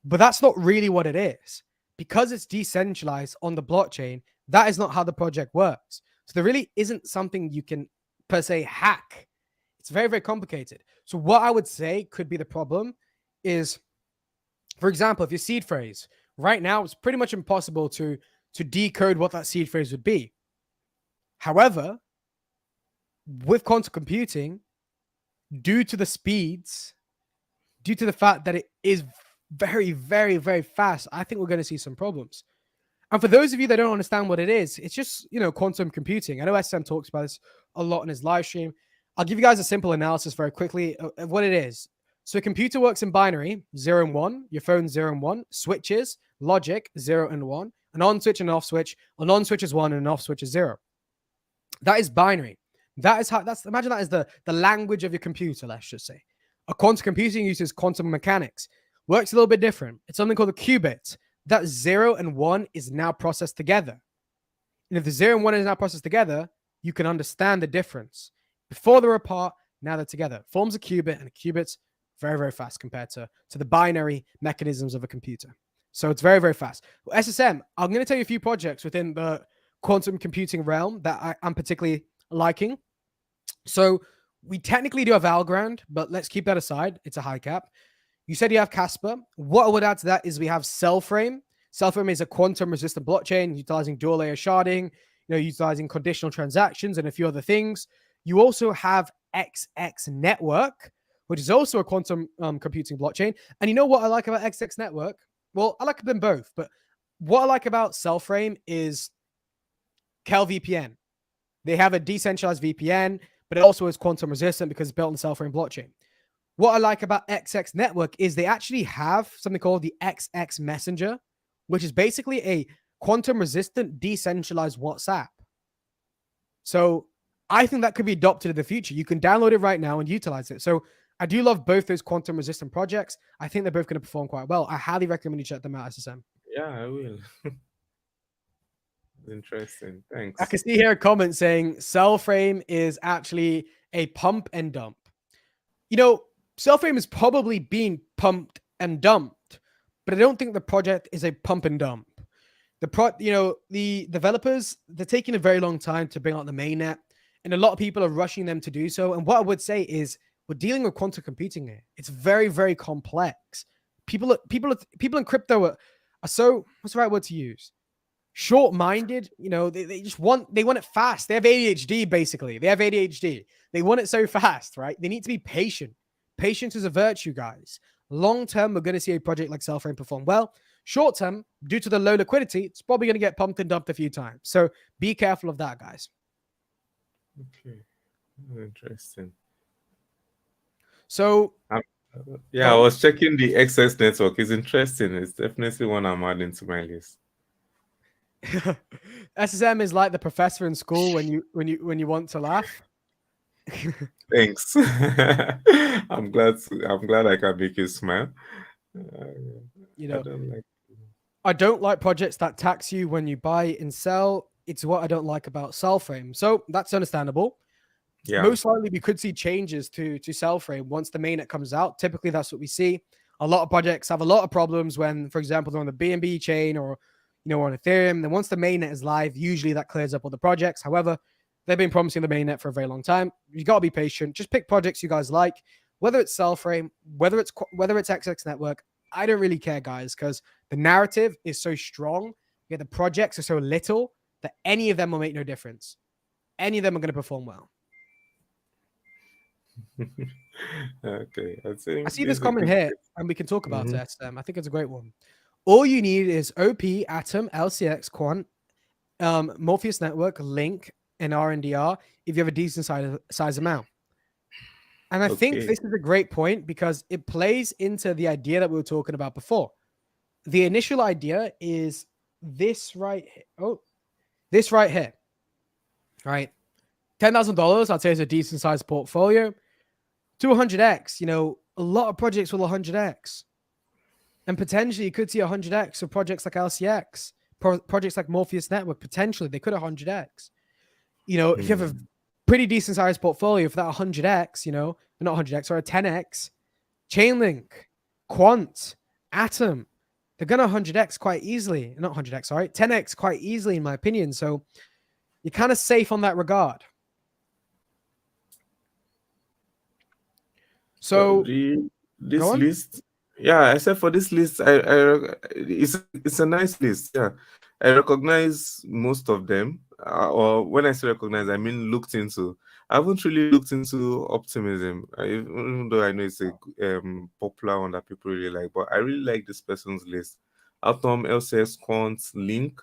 But that's not really what it is. Because it's decentralized on the blockchain, that is not how the project works. So there really isn't something you can per se hack. It's very, very complicated. So what I would say could be the problem is, for example, if your seed phrase, right now it's pretty much impossible to decode what that seed phrase would be. However, with quantum computing, due to the speeds, due to the fact that it is very, very, very fast, I think we're going to see some problems. And for those of you that don't understand what it is, it's just, quantum computing. I know SM talks about this a lot in his live stream. I'll give you guys a simple analysis very quickly of what it is. So a computer works in binary, 0 and 1, your phone 0 and 1, switches, logic, 0 and 1, an on switch and an off switch, an on switch is 1 and an off switch is 0. That is binary. Imagine that is the language of your computer, let's just say. A quantum computing uses quantum mechanics. Works a little bit different. It's something called a qubit. That 0 and 1 is now processed together. And if the 0 and 1 is now processed together, you can understand the difference. Before they're apart, now they're together. Forms a qubit, and a qubit's very, very fast compared to the binary mechanisms of a computer. So it's very, very fast. Well, SSM, I'm going to tell you a few projects within the quantum computing realm that I'm particularly liking. So we technically do have Algorand, but let's keep that aside. It's a high cap. You said you have Casper. What I would add to that is we have Cellframe. Cellframe is a quantum resistant blockchain utilizing dual layer sharding, utilizing conditional transactions and a few other things. You also have XX Network, which is also a quantum computing blockchain. And you know what I like about XX Network? Well, I like them both, but what I like about Cellframe is VPN. They have a decentralized VPN, but it also is quantum resistant because it's built on the Cellframe blockchain. What I like about XX Network is they actually have something called the XX Messenger, which is basically a quantum resistant decentralized WhatsApp. So I think that could be adopted in the future. You can download it right now and utilize it. So I do love both those quantum resistant projects. I think they're both going to perform quite well. I highly recommend you check them out, SSM. Yeah, I will. Interesting. Thanks. I can see here a comment saying Cellframe is actually a pump and dump. Cellframe is probably being pumped and dumped, but I don't think the project is a pump and dump. The developers, they're taking a very long time to bring out the mainnet, and a lot of people are rushing them to do so. And what I would say is we're dealing with quantum computing here. It's very, very complex. People in crypto are so, what's the right word to use? Short-minded. They want it fast. They have ADHD, basically. They have ADHD. They want it so fast, right? They need to be patient. Patience is a virtue, guys. Long-term, we're going to see a project like Cellframe perform well. Short-term, due to the low liquidity, it's probably going to get pumped and dumped a few times. So be careful of that, guys. Okay. Interesting. So, I was checking the XS network. It's interesting. It's definitely one I'm adding to my list. SSM is like the professor in school when you want to laugh. Thanks. I'm glad I can make you smile. I don't like projects that tax you when you buy and sell. It's what I don't like about Cellframe. So that's understandable. Yeah. Most likely we could see changes to Cellframe once the mainnet comes out. Typically that's what we see. A lot of projects have a lot of problems when, for example, they're on the BNB chain or on Ethereum. Then once the mainnet is live, usually that clears up all the projects. However, they've been promising the mainnet for a very long time. You got to be patient. Just pick projects you guys like, whether it's Cellframe, whether it's XX Network. I don't really care, guys, because the narrative is so strong. Yeah, the projects are so little that any of them will make no difference. Any of them are going to perform well. Okay. I see this comment here, and we can talk about it. I think it's a great one. All you need is OP, Atom, LCX, Quant, Morpheus Network, Link, and RNDR if you have a decent size amount. And I think this is a great point because it plays into the idea that we were talking about before. The initial idea is this right here. Oh, this right here. Right. $10,000, I'd say, is a decent sized portfolio. To 100x, a lot of projects will 100x. And potentially you could see 100x of projects like LCX, projects like Morpheus Network. Potentially they could 100x. You know, if you have a pretty decent sized portfolio for that 100x, you know, not 100x or a 10x, Chainlink, Quant, Atom, they're gonna 100x quite easily. Not 100x, sorry, 10x quite easily, in my opinion. So you're kind of safe on that regard. So this list, yeah, except for this list, it's a nice list. Yeah, I recognize most of them, or when I say recognize, I mean looked into. I haven't really looked into optimism, even though I know it's a popular one that people really like. But I really like this person's list: Atom, LCS, Quant, Link,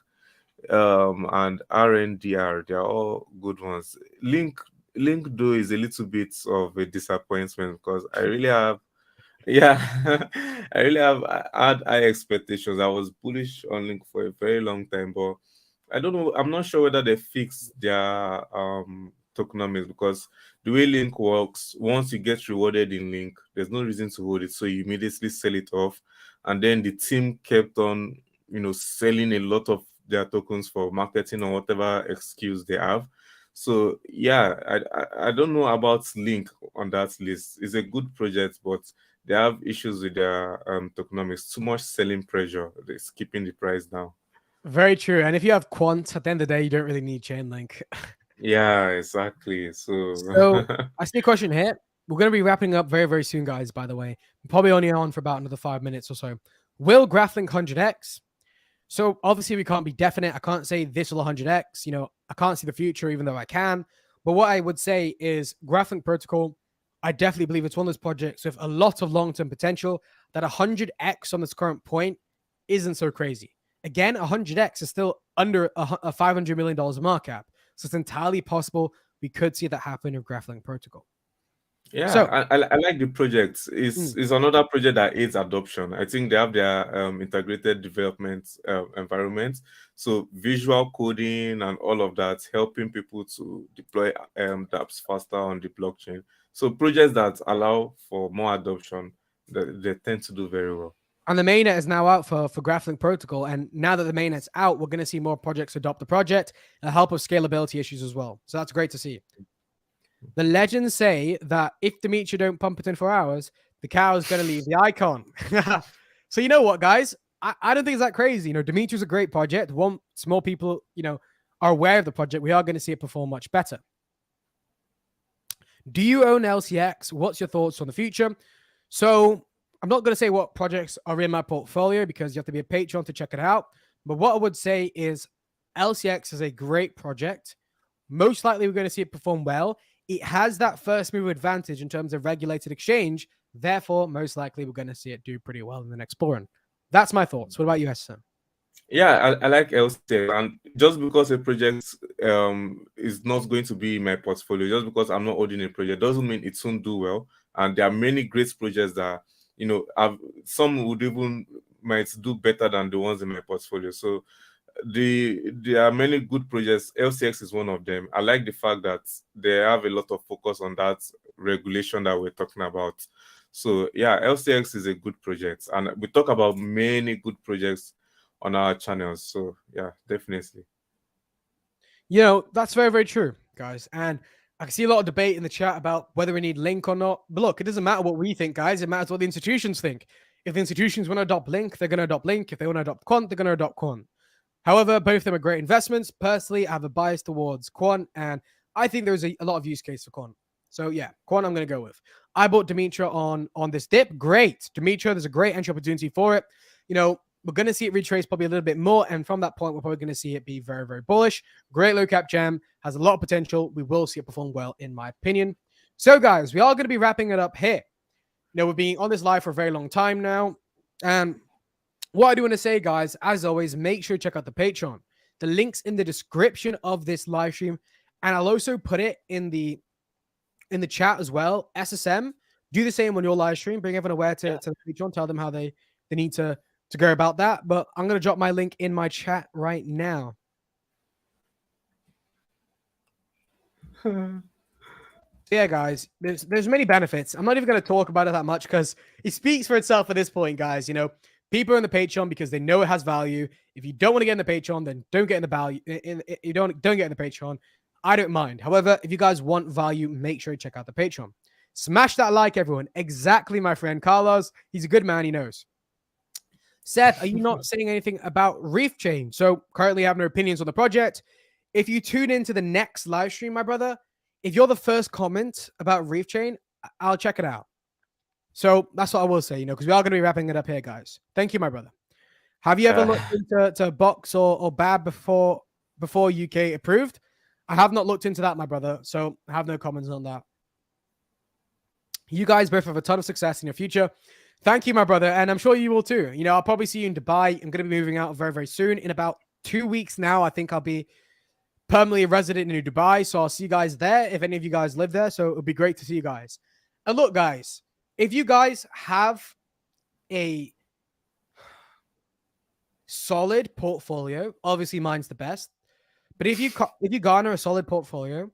and RNDR. They are all good ones. Link though is a little bit of a disappointment because I really have, yeah, I really have had high expectations. I was bullish on Link for a very long time, but I don't know. I'm not sure whether they fixed their tokenomics, because the way Link works, once you get rewarded in Link, there's no reason to hold it, so you immediately sell it off, and then the team kept on, selling a lot of their tokens for marketing or whatever excuse they have. So yeah, I don't know about Link on that list. It's a good project, but they have issues with their tokenomics. Too much selling pressure. It's keeping the price down. very true. And if you have Quant, at the end of the day, you don't really need Chainlink. Yeah, exactly. So I see a question here. We're going to be wrapping up very, very soon, guys, by the way. We're probably only on for about another 5 minutes or so. Will GraphLink 100x? So obviously we can't be definite. I can't say this will 100x. You know, I can't see the future, even though I can. But what I would say is GraphLink Protocol, I definitely believe it's one of those projects with a lot of long-term potential. That 100x on this current point isn't so crazy. Again, 100x is still under a $500 million market cap. So it's entirely possible we could see that happen with GraphLink Protocol. Yeah, So I like the project. It's another project that aids adoption. I think they have their integrated development environment, so visual coding and all of that, helping people to deploy dApps faster on the blockchain. So projects that allow for more adoption, they tend to do very well. And the mainnet is now out for GraphLink Protocol. And now that the mainnet's out, we're going to see more projects adopt the project and help with scalability issues as well. So that's great to see. The legends say that if Dimitri don't pump it in 4 hours, the cow is going to leave the icon. So you know what, guys? I don't think it's that crazy. You know, Dimitri's a great project. Once more people, you know, are aware of the project, we are going to see it perform much better. Do you own LCX? What's your thoughts on the future? So I'm not going to say what projects are in my portfolio because you have to be a patron to check it out. But what I would say is LCX is a great project. Most likely we're going to see it perform well. It has that first move advantage in terms of regulated exchange. Therefore, most likely we're going to see it do pretty well in the next bull run. That's my thoughts. What about you, Hassan? Yeah, I like LCX, and just because a project is not going to be in my portfolio, just because I'm not holding a project, doesn't mean it won't do well. And there are many great projects that, some would even might do better than the ones in my portfolio. So there are many good projects. LCX is one of them. I like the fact that they have a lot of focus on that regulation that we're talking about. So yeah, LCX is a good project, and we talk about many good projects on our channels. So yeah, definitely. You know, that's very, very true, guys. And I can see a lot of debate in the chat about whether we need Link or not. But look, it doesn't matter what we think, guys. It matters what the institutions think. If the institutions want to adopt Link, they're going to adopt Link. If they want to adopt Quant, they're going to adopt Quant. However, both of them are great investments. Personally, I have a bias towards Quant, and I think there's a lot of use case for Quant. So yeah, Quant I'm going to go with. I bought Demetra on this dip. Great. Demetra, there's a great entry opportunity for it. You know, we're going to see it retrace probably a little bit more. And from that point, we're probably going to see it be very, very bullish. Great low cap gem. Has a lot of potential. We will see it perform well, in my opinion. So, guys, we are going to be wrapping it up here. You know, we've been on this live for a very long time now. And what I do want to say, guys, as always, make sure to check out the Patreon. The link's in the description of this live stream. And I'll also put it in the chat as well. SSM, do the same on your live stream. Bring everyone aware to the Patreon. Tell them how they need to go about that. But I'm going to drop my link in my chat right now. Yeah, guys, there's many benefits. I'm not even going to talk about it that much because it speaks for itself at this point, guys. You know, People are in the Patreon because they know it has value. If you don't want to get in the Patreon, then don't get in the value. You don't get in the Patreon. I don't mind. However, if you guys want value, make sure you check out the Patreon. Smash that like, everyone. Exactly, my friend Carlos. He's a good man. He knows. Seth, are you not saying anything about Reef Chain? So currently I have no opinions on the project. If you tune into the next live stream, my brother, if you're the first comment about Reef Chain, I'll check it out. So that's what I will say, because we are going to be wrapping it up here, guys. Thank you, my brother. Have you ever looked into Box or BAB before UK approved? I have not looked into that, my brother, so I have no comments on that. You guys both have a ton of success in your future. Thank you, my brother, and I'm sure you will too. I'll probably see you in Dubai. I'm going to be moving out very, very soon. In about 2 weeks now, I think I'll be permanently a resident in Dubai, so I'll see you guys there if any of you guys live there, so it would be great to see you guys. And look, guys, if you guys have a solid portfolio, obviously mine's the best, but if you garner a solid portfolio,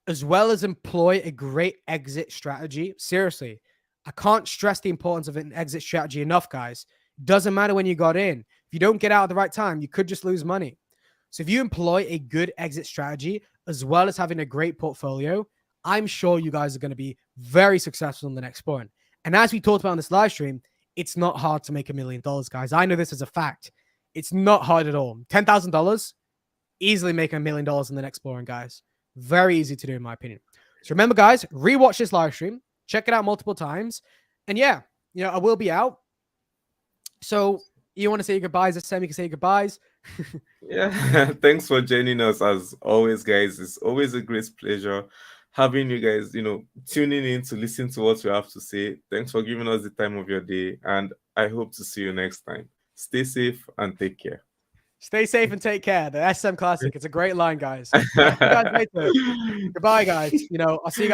as well as employ a great exit strategy, seriously, I can't stress the importance of an exit strategy enough, guys. Doesn't matter when you got in. If you don't get out at the right time, you could just lose money. So if you employ a good exit strategy, as well as having a great portfolio, I'm sure you guys are going to be very successful in the next point. And as we talked about on this live stream, it's not hard to make $1 million, guys. I know this as a fact. It's not hard at all. $10,000, easily make $1 million in the next exploring, guys. Very easy to do, in my opinion. So remember, guys, rewatch this live stream. Check it out multiple times. And yeah, I will be out. So you want to say goodbyes? Sam, you can say goodbyes. Yeah, thanks for joining us as always, guys. It's always a great pleasure having you guys, tuning in to listen to what we have to say. Thanks for giving us the time of your day, and I hope to see you next time. Stay safe and take care. Stay safe and take care. The SM Classic. It's a great line, guys. See you guys later. Goodbye, guys. I'll see you guys.